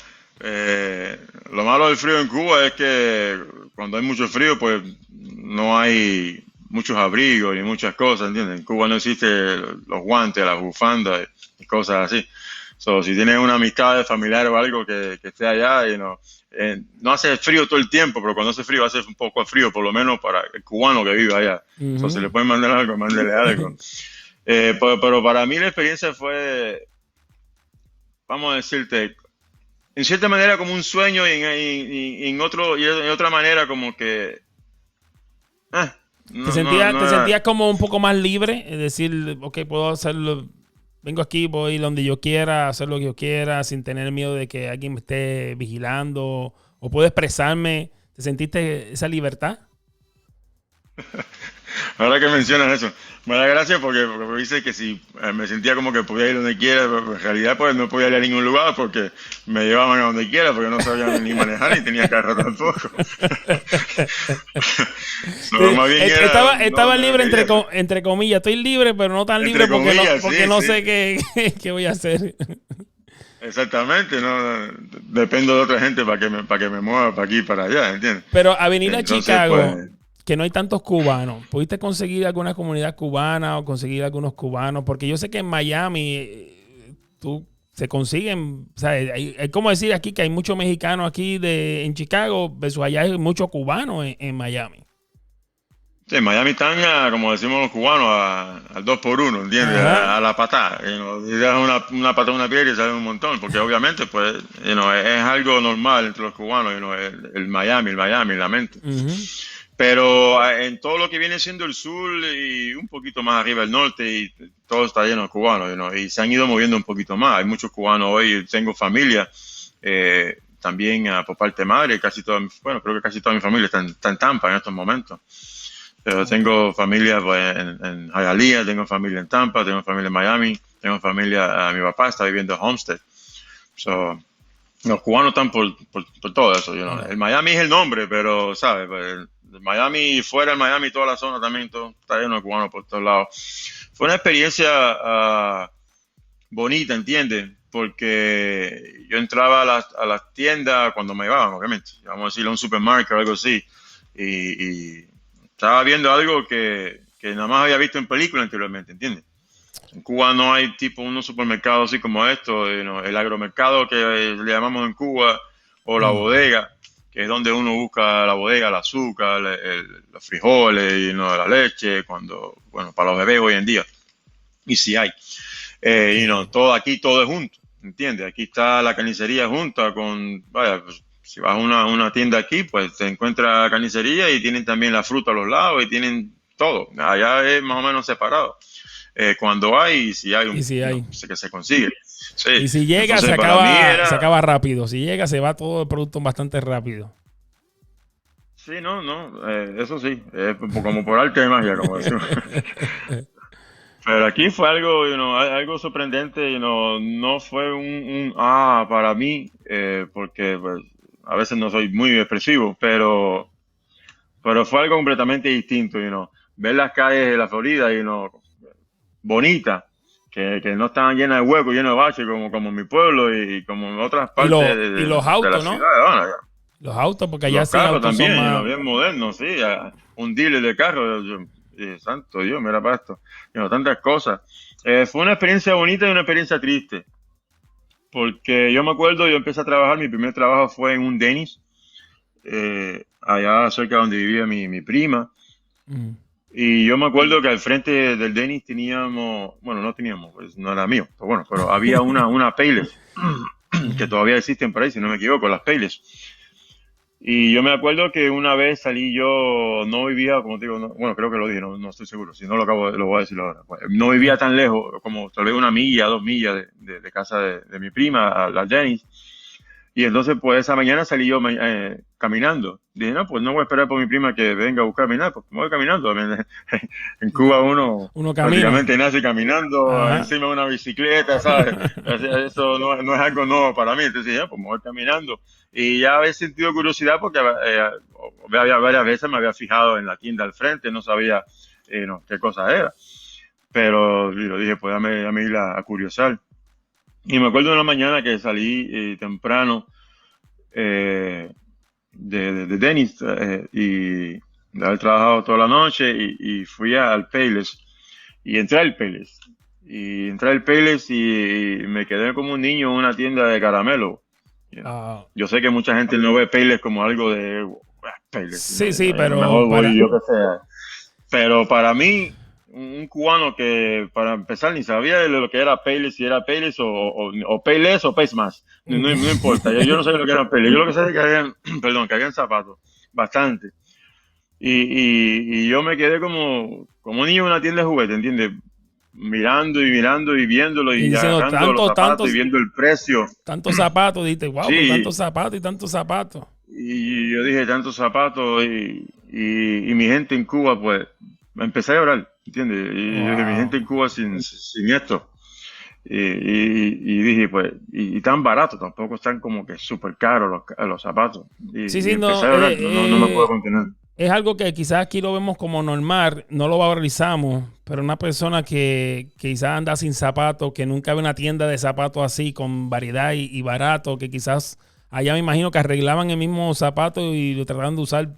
Lo malo del frío en Cuba es que cuando hay mucho frío, pues no hay muchos abrigos ni muchas cosas, ¿entiendes? En Cuba no existen los guantes, las bufandas y cosas así. So, si tienes una amistad familiar o algo que esté allá, no hace frío todo el tiempo, pero cuando hace frío hace un poco de frío, por lo menos para el cubano que vive allá. So, si Ujú. le pueden mandar algo, mándele algo. Pero para mí la experiencia fue, vamos a decirte, en cierta manera como un sueño y en otra manera como que ah, ¿Te no, no, sentías, no te era. sentías como un poco más libre? Es decir, ok, puedo hacerlo, vengo aquí, voy donde yo quiera, hacer lo que yo quiera, sin tener miedo de que alguien me esté vigilando, o puedo expresarme. ¿Te sentiste esa libertad? Ahora que mencionas eso, me da gracia porque dice que si me sentía como que podía ir donde quiera, pero en realidad pues no podía ir a ningún lugar porque me llevaban a donde quiera porque no sabía ni manejar ni tenía carro tampoco. No, más bien era, no, Estaba libre quería hacer. entre comillas. Estoy libre, pero no tan libre Entre comillas, porque sí, no sí. sé qué voy a hacer. Exactamente, no, dependo de otra gente para que me mueva para aquí y para allá, ¿entiendes? Pero a venir a Entonces, Chicago, pues, que no hay tantos cubanos, ¿pudiste conseguir alguna comunidad cubana o conseguir algunos cubanos? Porque yo sé que en Miami se consiguen, o sea, hay como decir aquí que hay muchos mexicanos aquí en Chicago, versus allá hay muchos cubanos en Miami. sí, en Miami están, como decimos los cubanos, al dos por uno, ¿entiendes? Ajá. A la patada. Y das una patada a una piedra y sale un montón, porque obviamente, pues, es algo normal entre los cubanos, el Miami, la mente. Ujú. Pero en todo lo que viene siendo el sur y un poquito más arriba el norte, y todo está lleno de cubanos, y se han ido moviendo un poquito más. Hay muchos cubanos hoy, tengo familia, también por parte de madre, bueno, creo que casi toda mi familia está en Tampa en estos momentos. Pero Ok. tengo familia pues, en Hialeah, tengo familia en Tampa, tengo familia en Miami, tengo familia, mi papá está viviendo en Homestead. So, los cubanos están por todo eso. Yeah. El Miami es el nombre, pero, ¿sabes? Pues, el Miami, fuera del Miami, toda la zona también todo, está lleno de cubanos por todos lados. Fue una experiencia bonita, ¿entiendes? Porque yo entraba a las tiendas cuando me llevaban, obviamente. Vamos a decir a un supermercado o algo así. Y estaba viendo algo que nada más había visto en películas anteriormente, ¿entiendes? En Cuba no hay tipo unos supermercados así como esto, el agromercado que le llamamos en Cuba, o la Mm. bodega, que es donde uno busca la bodega, el azúcar, los frijoles, la leche, bueno, para los bebés hoy en día. Y si hay. Ok. Todo aquí, todo es junto, ¿entiendes? Aquí está la carnicería junta vaya, pues, si vas a una tienda aquí, pues te encuentras carnicería y tienen también la fruta a los lados y tienen todo. Allá es más o menos separado. Cuando hay, y si hay, Y si hay. sé que se consigue. Sí. Y si llega, Entonces, para mí se era, acaba rápido. Si llega, se va todo el producto bastante rápido. sí, no, eso sí, como por arte de magia, como decimos. Pero aquí fue algo, algo sorprendente, no fue para mí, porque pues, a veces no soy muy expresivo, pero fue algo completamente distinto, ver las calles de la Florida, bonitas, que no estaban llenas de huecos, llenas de baches, como en mi pueblo y como en otras partes Y los de la autos, ciudad ¿no? de Habana. Los autos, porque allá Los sí carros autos son también, más. bien modernos, sí, un dealer de carros, santo Dios, mira para esto, tantas cosas. Fue una experiencia bonita y una experiencia triste, porque yo me acuerdo, yo empecé a trabajar, mi primer trabajo fue en un Denny's, allá cerca donde vivía mi prima, Mm. y yo me acuerdo que al frente del Denny's teníamos, bueno, no teníamos, pues no era mío, pero bueno, pero había una Payless. que todavía existen por ahí, si no me equivoco, las Payless. Y yo me acuerdo que una vez salí yo, no vivía, como te digo, bueno, creo que lo dije, no estoy seguro, si no lo voy a decir ahora. Pues, no vivía tan lejos, como tal vez 1 milla, 2 millas de casa de mi prima, a la Dennis. Y entonces, pues esa mañana salí yo caminando. Dije, no, pues no voy a esperar por mi prima que venga a buscarme nada, pues me voy caminando. En Cuba uno prácticamente nace caminando. Ajá. Encima de una bicicleta, ¿sabes? Eso no es algo nuevo para mí. Entonces, ya, pues me voy caminando. Y ya había sentido curiosidad porque varias veces me había fijado en la tienda al frente, no sabía qué cosa era. Pero yo dije, pues dame ir a curiosar. Y me acuerdo de una mañana que salí temprano de Dennis y de haber trabajado toda la noche y fui al Payless y entré al Payless. Y entré al Payless y me quedé como un niño en una tienda de caramelo. Yo sé que mucha gente no ve Payless como algo de Payless. Sí, pero mejor voy yo que sea. Pero para mí, un cubano que para empezar ni sabía de lo que era Payless, si era Payless o Payless o Pace Más, no importa, yo no sabía lo que era Payless, yo lo que sé es que habían zapatos, bastante, y yo me quedé como un niño en una tienda de juguetes, ¿entiendes? Mirando y viéndolo y agarrando los zapatos y viendo el precio. Tantos zapatos, dijiste, wow, sí. Tantos zapatos. Y yo dije, tantos zapatos y mi gente en Cuba, pues, empecé a llorar, ¿entiendes? Y yo dije, mi gente en Cuba sin esto. Y dije, pues, y tan barato, tampoco están como que súper caros los zapatos. Y empecé a llorar, no me puedo contener. Es algo que quizás aquí lo vemos como normal, no lo valorizamos, pero una persona que quizás anda sin zapatos, que nunca ve una tienda de zapatos así, con variedad y barato, que quizás allá me imagino que arreglaban el mismo zapato y lo trataban de usar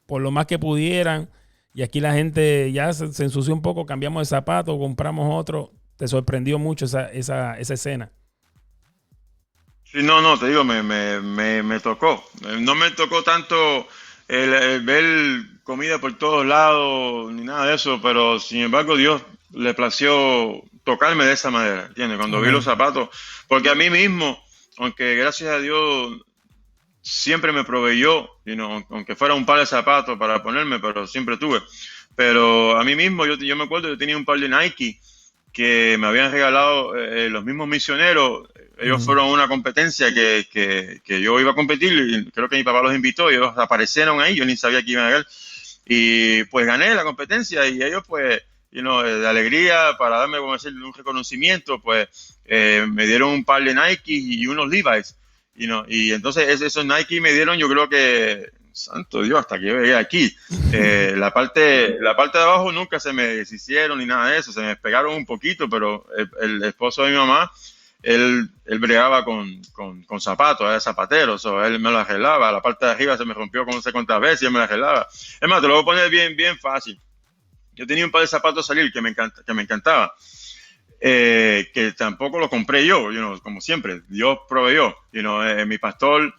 por lo más que pudieran. Y aquí la gente ya se ensució un poco, cambiamos de zapato, compramos otro. ¿Te sorprendió mucho esa escena? Sí, no, te digo, me tocó. No me tocó tanto el ver comida por todos lados, ni nada de eso, pero sin embargo Dios le plació tocarme de esa manera, ¿entiendes? Cuando vi los zapatos, porque a mí mismo, aunque gracias a Dios siempre me proveyó, aunque fuera un par de zapatos para ponerme, pero siempre tuve. Pero a mí mismo, yo me acuerdo, yo tenía un par de Nike que me habían regalado los mismos misioneros. Ellos fueron a una competencia que yo iba a competir, y creo que mi papá los invitó, y ellos aparecieron ahí, yo ni sabía que iban a ganar. Y pues gané la competencia, y ellos pues, de alegría, para darme, como decir, un reconocimiento, pues me dieron un par de Nike y unos Levi's. Y entonces esos Nike me dieron, yo creo que, santo Dios, hasta que yo llegué aquí. La parte de abajo nunca se me deshicieron ni nada de eso, se me despegaron un poquito, pero el esposo de mi mamá, él bregaba con zapatos, era zapatero, él me lo arreglaba. La parte de arriba se me rompió como no sé cuántas veces y él me lo arreglaba. Es más, te lo voy a poner bien fácil. Yo tenía un par de zapatos a salir que me encantaba. Que tampoco lo compré yo, como siempre, Dios proveyó. Mi pastor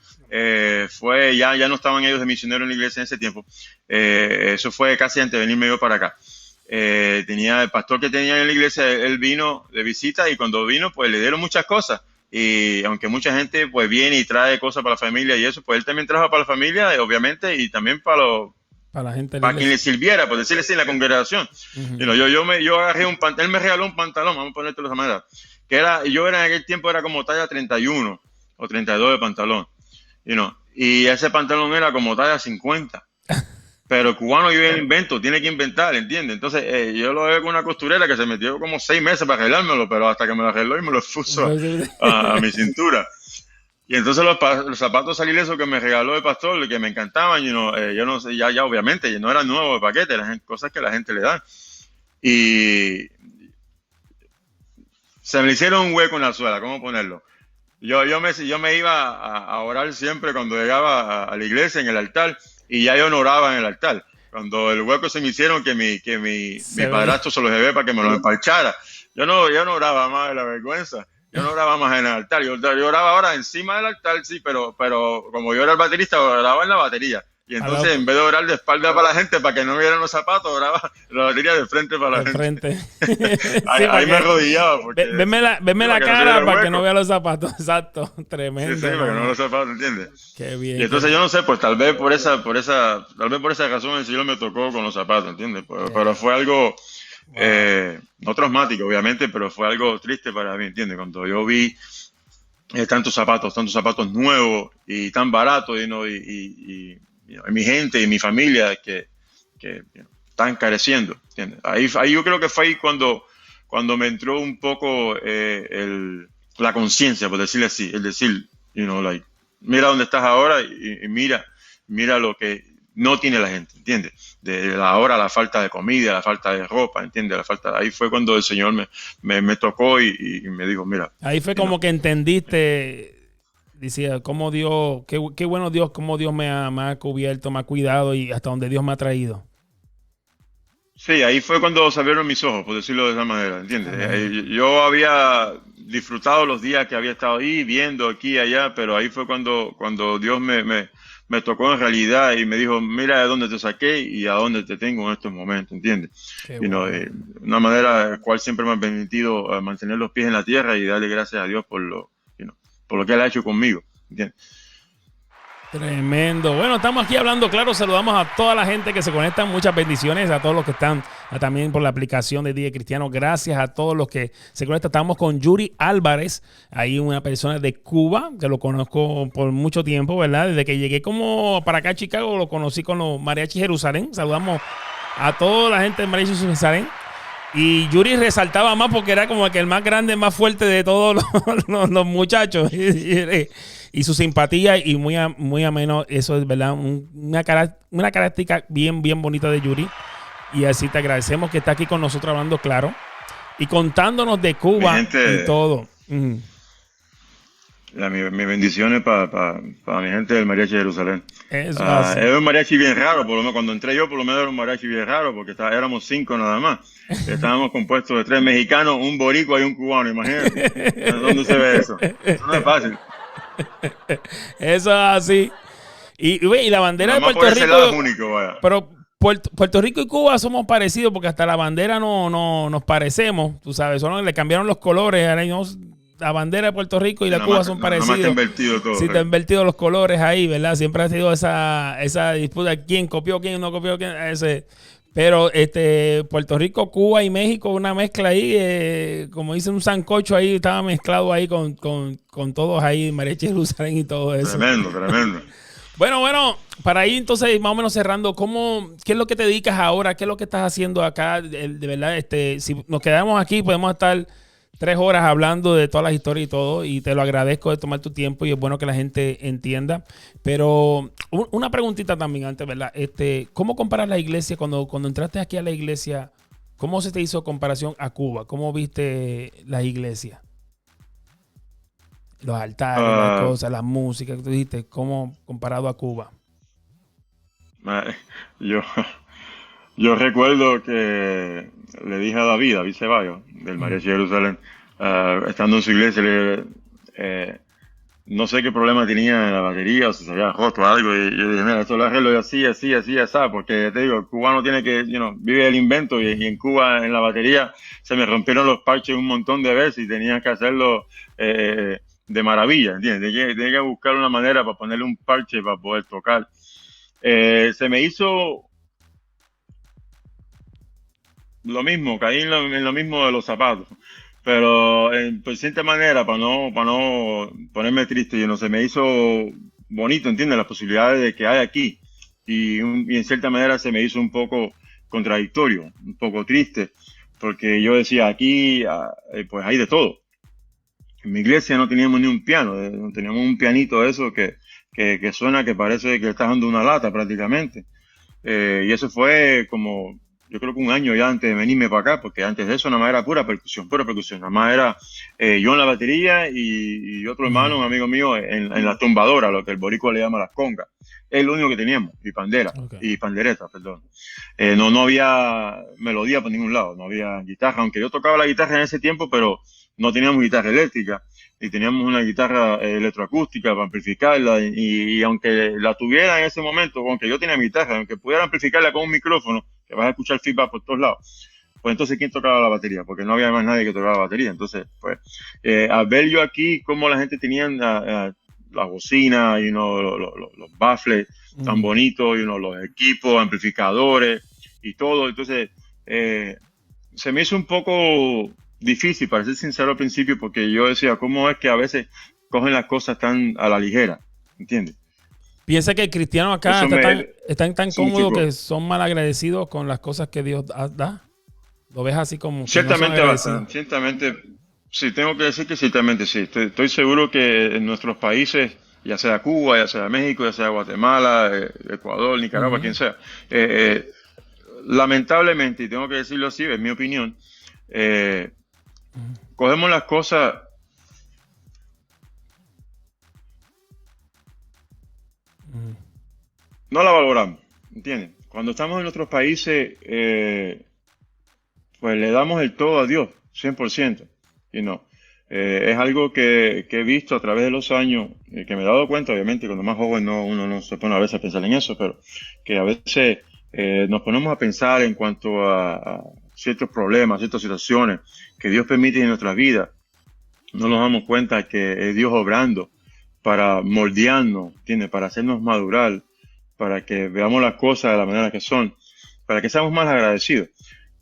fue, ya no estaban ellos de misioneros en la iglesia en ese tiempo. Eso fue casi antes de venirme yo para acá. El pastor que tenía en la iglesia, él vino de visita, y cuando vino, pues le dieron muchas cosas. Y aunque mucha gente pues viene y trae cosas para la familia y eso, pues él también trajo para la familia, obviamente, y también para la gente, para quien le sirviera, por decirle así, en la congregación. Yo agarré un pantalón, él me regaló un pantalón, vamos a ponértelo de esa manera, yo en aquel tiempo era como talla 31 o 32 de pantalón, y ese pantalón era como talla 50. Pero el cubano vive el invento, tiene que inventar, ¿entiendes? Entonces yo lo veo con una costurera que se metió como 6 meses para arreglármelo, pero hasta que me lo arregló y me lo puso a mi cintura. Y entonces los zapatos salir eso que me regaló el pastor, que me encantaban, yo no sé, ya obviamente, no eran nuevos de paquete, eran cosas que la gente le da. Y se me hicieron un hueco en la suela, ¿cómo ponerlo? Yo me iba a orar siempre cuando llegaba a la iglesia, en el altar, y ya yo no oraba en el altar. Cuando el hueco se me hicieron, que mi padrastro se lo llevé para que me lo empalchara. Yo no oraba más de la vergüenza. Yo no oraba más en el altar. Yo oraba ahora encima del altar, sí, pero como yo era el baterista, oraba en la batería. Y entonces, en vez de orar de espalda para la gente, para que no vieran los zapatos, oraba la batería de frente para la gente. Frente. Ahí me arrodillaba. Veme la cara para que no vea los zapatos. Exacto. Tremendo. Sí, para que no vea los zapatos, ¿entiendes? Qué bien. Y entonces yo no sé, pues tal vez por esa razón el Señor me tocó con los zapatos, ¿entiendes? Pero fue algo no traumático, obviamente, pero fue algo triste para mí, ¿entiendes? Cuando yo vi tantos zapatos nuevos y tan baratos, y mi gente y mi familia que están careciendo, ¿entiendes? Ahí yo creo que fue ahí cuando me entró un poco la conciencia, por decirle así, el decir, mira dónde estás ahora y mira lo que no tiene la gente, ¿entiendes? Ahora la falta de comida, la falta de ropa, ¿entiendes? Ahí fue cuando el Señor me tocó y me dijo, mira. Ahí fue como que entendiste, decía, cómo Dios, qué bueno Dios, cómo Dios me ha cubierto, me ha cuidado y hasta donde Dios me ha traído. Sí, ahí fue cuando se abrieron mis ojos, por decirlo de esa manera, ¿entiendes? Yo había disfrutado los días que había estado ahí, viendo aquí y allá, pero ahí fue cuando Dios me tocó en realidad y me dijo, mira de dónde te saqué y a dónde te tengo en estos momentos, ¿entiendes? Bueno. Una manera en la cual siempre me ha permitido mantener los pies en la tierra y darle gracias a Dios por lo que Él ha hecho conmigo, ¿entiendes? Tremendo. Bueno, estamos aquí hablando claro. Saludamos a toda la gente que se conecta. Muchas bendiciones a todos los que están también por la aplicación de DJ Cristiano. Gracias a todos los que se conectan. Estamos con Yuri Álvarez, ahí una persona de Cuba, que lo conozco por mucho tiempo, ¿verdad? Desde que llegué como para acá a Chicago, lo conocí con los Mariachi Jerusalén. Saludamos a toda la gente de Mariachi Jerusalén. Y Yuri resaltaba más porque era como que el más grande, más fuerte de todos los muchachos. Y su simpatía y muy ameno, eso es verdad, una característica bien bonita de Yuri. Y así te agradecemos que está aquí con nosotros hablando claro y contándonos de Cuba y todo. Mis bendiciones para mi gente del Mariachi Jerusalén. Es un mariachi bien raro, por lo menos cuando entré yo, por lo menos era un mariachi bien raro, porque éramos 5 nada más. Estábamos compuestos de 3 mexicanos, un boricua y un cubano, imagínate. ¿Dónde se ve eso? Eso no es fácil. Eso es así. Y la bandera de Puerto Rico. Único, vaya. Pero Puerto Rico y Cuba somos parecidos porque hasta la bandera no nos parecemos. Tú sabes, solo le cambiaron los colores. Ahora la bandera de Puerto Rico y la Cuba son parecidos. Está invertido todo. Sí, está invertido los colores ahí, ¿verdad? Siempre ha sido esa disputa. ¿Quién copió, quién no copió, quién? Pero Puerto Rico, Cuba y México, una mezcla ahí, como dicen, un sancocho ahí, estaba mezclado ahí con todos ahí, Mariachi Jerusalén y todo eso. Tremendo. Bueno, para ir entonces más o menos cerrando, ¿qué es lo que te dedicas ahora? ¿Qué es lo que estás haciendo acá? De verdad, si nos quedamos aquí, podemos estar 3 horas hablando de todas las historias y todo, y te lo agradezco de tomar tu tiempo y es bueno que la gente entienda. Pero una preguntita también antes, ¿verdad? ¿Cómo comparas la iglesia cuando entraste aquí a la iglesia? ¿Cómo se te hizo comparación a Cuba? ¿Cómo viste la iglesia? Los altares, las cosas, la música que tú dijiste, ¿cómo comparado a Cuba? Yo recuerdo que le dije a David Ceballos, del Mariachi Jerusalén, estando en su iglesia, no sé qué problema tenía en la batería, o si se había roto algo, y yo dije, mira, esto lo arreglo así, porque te digo, el cubano tiene que, vive el invento, y en Cuba, en la batería, se me rompieron los parches un montón de veces, y tenía que hacerlo de maravilla, ¿entiendes? Tenía que buscar una manera para ponerle un parche para poder tocar. Se me hizo lo mismo, caí en lo mismo de los zapatos, pero por cierta manera, para no ponerme triste, se me hizo bonito, ¿entiendes? Las posibilidades de que hay aquí, y en cierta manera se me hizo un poco contradictorio, un poco triste, porque yo decía, aquí pues hay de todo. En mi iglesia no teníamos ni un piano, no teníamos un pianito de eso que suena que parece que estás dando una lata prácticamente, y eso fue como, yo creo que un año ya antes de venirme para acá, porque antes de eso nada más era pura percusión, nada más era yo en la batería y otro hermano, un amigo mío, en la tumbadora, lo que el boricua le llama las congas. Es lo único que teníamos, y pandereta, perdón. No había melodía por ningún lado, no había guitarra, aunque yo tocaba la guitarra en ese tiempo, pero no teníamos guitarra eléctrica. y teníamos una guitarra electroacústica para amplificarla y aunque la tuviera en ese momento, aunque yo tenía mi guitarra, aunque pudiera amplificarla con un micrófono, que vas a escuchar feedback por todos lados, pues entonces ¿quién tocaba la batería? Porque no había más nadie que tocara la batería. Entonces, pues, al ver yo aquí cómo la gente tenía la bocina, los baffles tan bonitos, los equipos, amplificadores y todo, entonces se me hizo un poco difícil, para ser sincero al principio, porque yo decía, ¿cómo es que a veces cogen las cosas tan a la ligera? ¿Entiendes? Piensa que el cristiano acá están tan cómodos que son mal agradecidos con las cosas que Dios da. ¿Lo ves así como? Ciertamente, ciertamente, sí, tengo que decir que ciertamente sí. Estoy seguro que en nuestros países, ya sea Cuba, ya sea México, ya sea Guatemala, Ecuador, Nicaragua, quien sea, lamentablemente, y tengo que decirlo así, es mi opinión, cogemos las cosas no la valoramos, ¿entiendes? Cuando estamos en otros países, pues le damos el todo a Dios, 100%, y no. Es algo que he visto a través de los años, que me he dado cuenta, obviamente, cuando más joven uno no se pone a veces a pensar en eso, pero que a veces nos ponemos a pensar en cuanto a ciertos problemas, ciertas situaciones que Dios permite en nuestras vidas. No nos damos cuenta que es Dios obrando para moldearnos, ¿entiendes? Para hacernos madurar, para que veamos las cosas de la manera que son, para que seamos más agradecidos.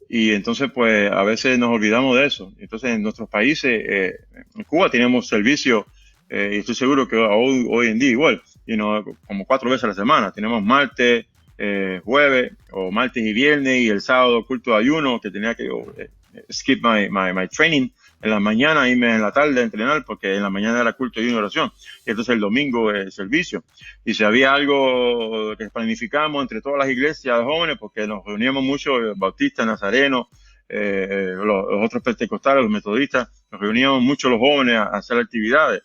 Y entonces, pues, a veces nos olvidamos de eso. Entonces, en nuestros países, en Cuba tenemos servicios, y estoy seguro que hoy en día igual, como 4 veces a la semana. Tenemos martes, jueves, o martes y viernes, y el sábado culto de ayuno, que tenía que skip my training en la mañana, irme en la tarde a entrenar, porque en la mañana era culto y oración, y entonces el domingo es servicio. Y si había algo que planificamos entre todas las iglesias de jóvenes, porque nos reuníamos mucho, bautistas, nazarenos, los otros pentecostales, los metodistas, nos reuníamos mucho los jóvenes a hacer actividades,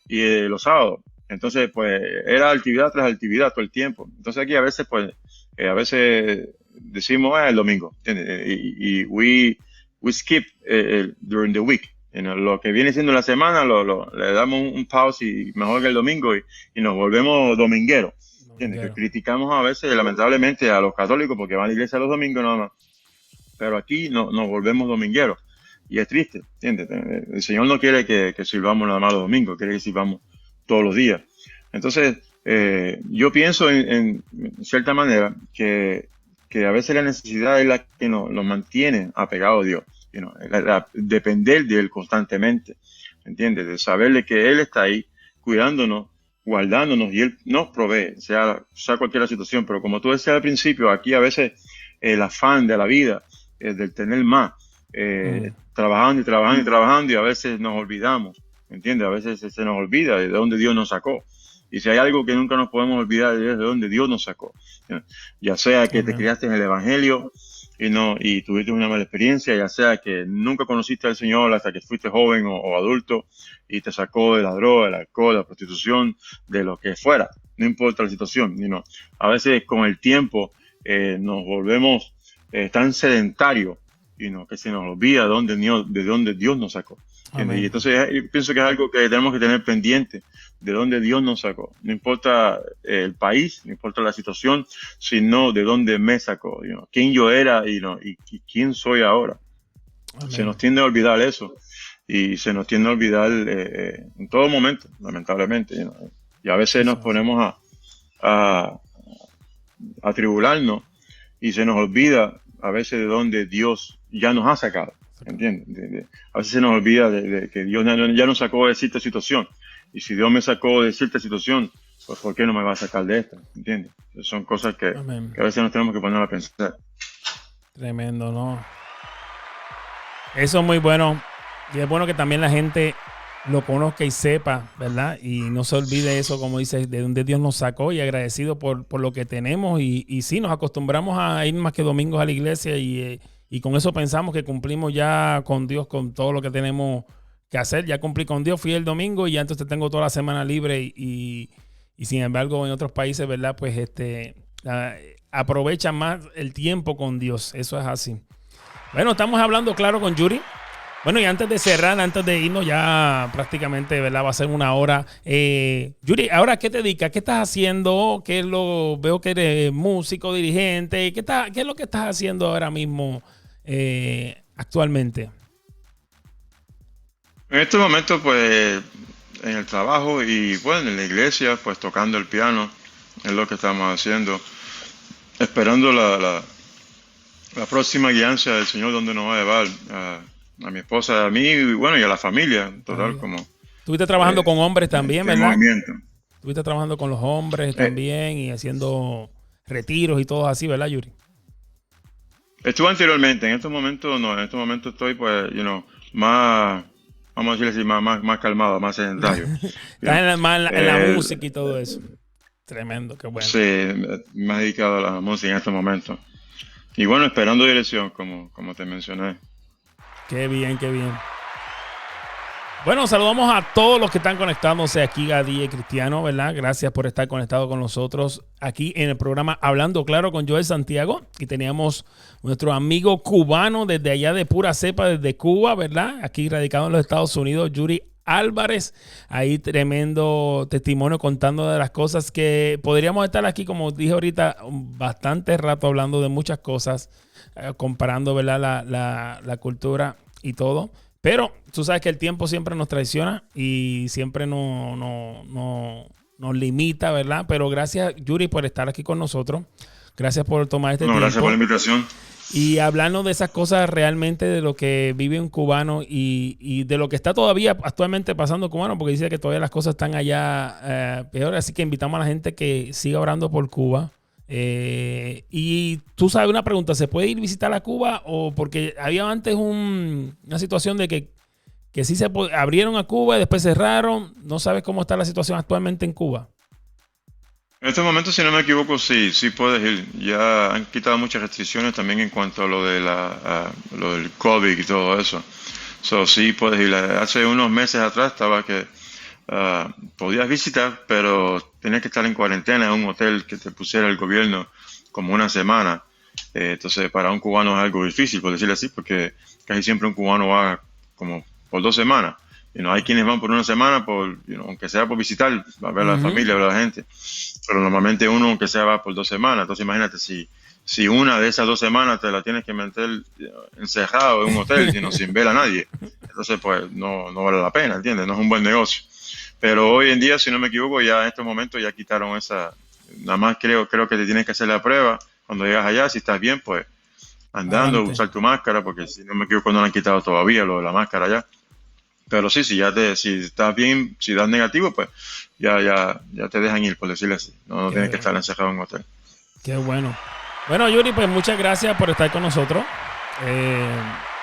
y los sábados. Entonces, pues, era actividad tras actividad todo el tiempo. Entonces aquí a veces, pues, decimos, el domingo, ¿entiendes? Y we skip during the week. Lo que viene siendo la semana, le damos un pause y mejor que el domingo y nos volvemos domingueros. ¿Entiendes? Que criticamos a veces, lamentablemente, a los católicos porque van a la iglesia los domingos nada más. Pero aquí nos volvemos domingueros. Y es triste, ¿entiendes? El Señor no quiere que sirvamos nada más los domingos, quiere que sirvamos todos los días. Entonces, yo pienso en cierta manera que a veces la necesidad es la que nos mantiene apegados a Dios. Depender de Él constantemente, ¿entiendes? De saberle que Él está ahí cuidándonos, guardándonos y Él nos provee, sea cualquier situación. Pero como tú decías al principio, aquí a veces el afán de la vida, del tener más, trabajando y trabajando y trabajando, y a veces nos olvidamos, ¿entiendes? A veces se nos olvida de dónde Dios nos sacó. Y si hay algo que nunca nos podemos olvidar, es de dónde Dios nos sacó. Ya sea que te criaste en el Evangelio y tuviste una mala experiencia, ya sea que nunca conociste al Señor hasta que fuiste joven o adulto y te sacó de la droga, del alcohol, de la prostitución, de lo que fuera, no importa la situación. A veces con el tiempo nos volvemos tan sedentarios que se nos olvida de dónde Dios nos sacó. Y entonces yo pienso que es algo que tenemos que tener pendiente, de dónde Dios nos sacó. No importa el país, no importa la situación, sino de dónde me sacó, quién yo era y quién soy ahora. Amén. Se nos tiende a olvidar eso y se nos tiende a olvidar en todo momento, lamentablemente. Y a veces nos ponemos a tribularnos y se nos olvida a veces de dónde Dios ya nos ha sacado. ¿Entiendes? A veces se nos olvida de que Dios ya nos sacó de cierta situación. Y si Dios me sacó de cierta situación, pues ¿por qué no me va a sacar de esta? ¿Entiendes? Son cosas que a veces nos tenemos que poner a pensar. Tremendo, ¿no? Eso es muy bueno. Y es bueno que también la gente lo conozca y sepa, ¿verdad? Y no se olvide eso, como dices, de donde Dios nos sacó, y agradecido por lo que tenemos. Y sí, nos acostumbramos a ir más que domingos a la iglesia y con eso pensamos que cumplimos ya con Dios, con todo lo que tenemos que hacer. Ya cumplí con Dios, fui el domingo y ya entonces tengo toda la semana libre y sin embargo en otros países, ¿verdad? Pues aprovechan más el tiempo con Dios. Eso es así. Bueno, estamos hablando claro con Yuri. Bueno, y antes de cerrar, antes de irnos ya prácticamente, ¿verdad? Va a ser una hora. Yuri, ahora, ¿qué te dedicas? ¿Qué estás haciendo? Veo que eres músico, dirigente. ¿Qué es lo que estás haciendo ahora mismo actualmente? En estos momentos, pues, en el trabajo y, bueno, en la iglesia, pues, tocando el piano, es lo que estamos haciendo. Esperando la próxima guianza del Señor, donde nos va a llevar a mi esposa, a mí, y bueno, y a la familia, total, como Estuviste trabajando con hombres también, el ¿verdad? movimiento. Estuviste trabajando con los hombres también y haciendo retiros y todo así, ¿verdad, Yuri? Estuve anteriormente, en estos momentos no, en estos momentos estoy, pues, más, vamos a decirle así, más calmado, más sedentario. Estás más en la música y todo eso. Tremendo, qué bueno. Sí, más dedicado a la música en estos momentos. Y bueno, esperando dirección, como te mencioné. Qué bien, qué bien. Bueno, saludamos a todos los que están conectándose aquí a DJ Cristiano, ¿verdad? Gracias por estar conectado con nosotros aquí en el programa Hablando Claro con Joel Santiago. Y teníamos nuestro amigo cubano desde allá de pura cepa, desde Cuba, ¿verdad? Aquí radicado en los Estados Unidos, Yuri Álvarez. Ahí tremendo testimonio contando de las cosas que podríamos estar aquí, como dije ahorita, bastante rato hablando de muchas cosas, comparando, ¿verdad? La cultura y todo. Pero tú sabes que el tiempo siempre nos traiciona y siempre nos limita, ¿verdad? Pero gracias, Yuri, por estar aquí con nosotros. Gracias por tomar este tiempo. Gracias por la invitación. Y hablarnos de esas cosas realmente, de lo que vive un cubano y de lo que está todavía actualmente pasando cubano, porque dice que todavía las cosas están allá peor. Así que invitamos a la gente que siga orando por Cuba. Y tú sabes una pregunta, ¿se puede ir a visitar a Cuba? O porque había antes una situación de que sí abrieron a Cuba y después cerraron. ¿No sabes cómo está la situación actualmente en Cuba? En estos momentos, si no me equivoco, sí puedes ir. Ya han quitado muchas restricciones también en cuanto a lo de lo del COVID y todo eso. Sí puedes ir. Hace unos meses atrás estaba que podías visitar, pero tenías que estar en cuarentena en un hotel que te pusiera el gobierno como una semana. Entonces, para un cubano es algo difícil, por decirlo así, porque casi siempre un cubano va como por 2 semanas. Hay quienes van por una semana, aunque sea por visitar, a ver a la familia, a ver a la gente. Pero normalmente uno, aunque sea, va por 2 semanas. Entonces, imagínate, si una de esas 2 semanas te la tienes que meter encerrado en un hotel, sin ver a nadie, entonces, pues, no vale la pena, ¿entiendes? No es un buen negocio. Pero hoy en día, si no me equivoco, ya en estos momentos ya quitaron esa. Nada más creo que te tienes que hacer la prueba. Cuando llegas allá, si estás bien, pues andando, usar tu máscara, porque si no me equivoco no la han quitado todavía, lo de la máscara ya. Pero sí, si estás bien, si das negativo, pues ya te dejan ir, por decirlo así. No tienes que estar encerrado en un hotel. Qué bueno. Bueno, Yuri, pues muchas gracias por estar con nosotros.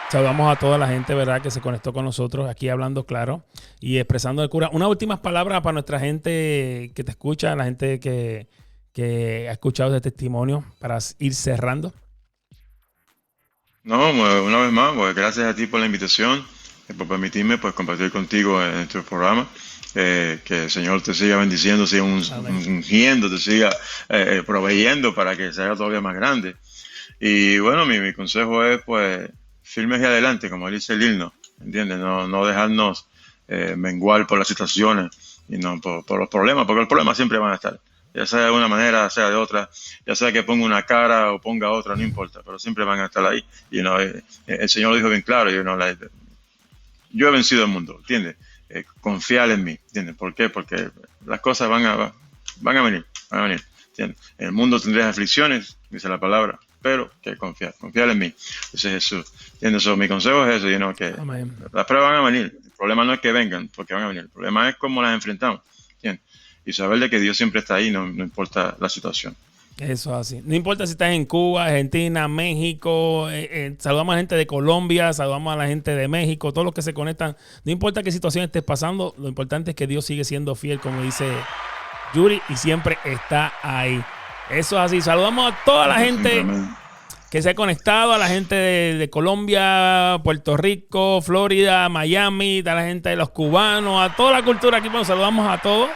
Saludamos a toda la gente, ¿verdad?, que se conectó con nosotros aquí Hablando Claro y expresando el cura. Unas últimas palabras para nuestra gente que te escucha, la gente que ha escuchado este testimonio, para ir cerrando. No, una vez más, pues gracias a ti por la invitación, por permitirme pues compartir contigo en este programa. Que el Señor te siga bendiciendo, siga ungiendo, te siga proveyendo para que se haga todavía más grande. Y bueno, mi consejo es pues firmes y adelante, como dice el himno, ¿entiendes? No dejarnos menguar por las situaciones y no por los problemas, porque los problemas siempre van a estar. Ya sea de una manera, sea de otra, ya sea que ponga una cara o ponga otra, no importa, pero siempre van a estar ahí. Y el Señor lo dijo bien claro, yo he vencido el mundo, ¿entiendes? Confiar en mí, ¿entiendes? ¿Por qué? Porque las cosas van a venir, ¿entiendes? En el mundo tendréis aflicciones, dice la palabra, pero que confiar en mí, dice Jesús, ¿entiendes? Mi consejo es eso, que Amén. Las pruebas van a venir, el problema no es que vengan, porque van a venir, el problema es cómo las enfrentamos, ¿entiendes? Y saber de que Dios siempre está ahí, no importa la situación. Eso es así. No importa si estás en Cuba, Argentina, México, saludamos a la gente de Colombia, saludamos a la gente de México, todos los que se conectan. No importa qué situación estés pasando, lo importante es que Dios sigue siendo fiel, como dice Yuri, y siempre está ahí. Eso es así. Saludamos a toda la gente que se ha conectado, a la gente de Colombia, Puerto Rico, Florida, Miami, a la gente de los cubanos, a toda la cultura aquí. Bueno, saludamos a todos.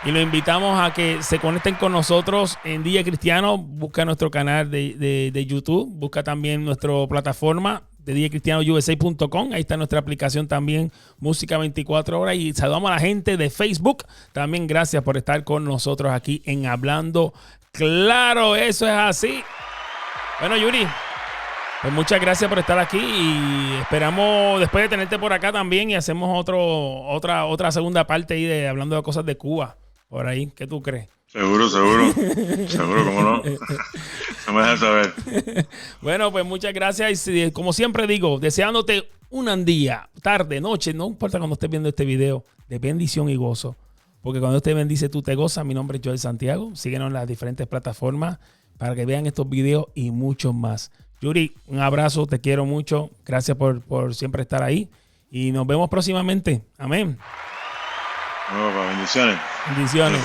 Y los invitamos a que se conecten con nosotros en DJ Cristiano. Busca nuestro canal de YouTube. Busca también nuestra plataforma de djcristianousa.com. Ahí está nuestra aplicación también, Música 24 horas. Y saludamos a la gente de Facebook. También gracias por estar con nosotros aquí en Hablando Claro. Eso es así. Bueno, Yuri, pues muchas gracias por estar aquí y esperamos después de tenerte por acá también y hacemos otra segunda parte ahí de hablando de cosas de Cuba. Por ahí, ¿qué tú crees? Seguro, cómo no. No me dejas saber. Bueno, pues muchas gracias y como siempre digo, deseándote un día, tarde, noche, no importa cuando estés viendo este video, de bendición y gozo. Porque cuando te bendice, tú te gozas. Mi nombre es Joel Santiago. Síguenos en las diferentes plataformas para que vean estos videos y muchos más. Yuri, un abrazo, te quiero mucho. Gracias por siempre estar ahí. Y nos vemos próximamente. Amén. No, papá, bendiciones. Bendiciones.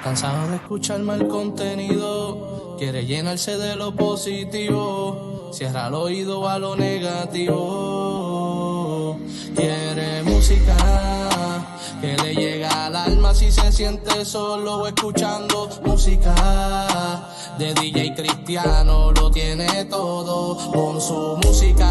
Cansado de escuchar mal contenido, quiere llenarse de lo positivo, cierra el oído a lo negativo. Quiere música que le llega al alma si se siente solo escuchando música de DJ Cristiano, lo tiene todo con su música.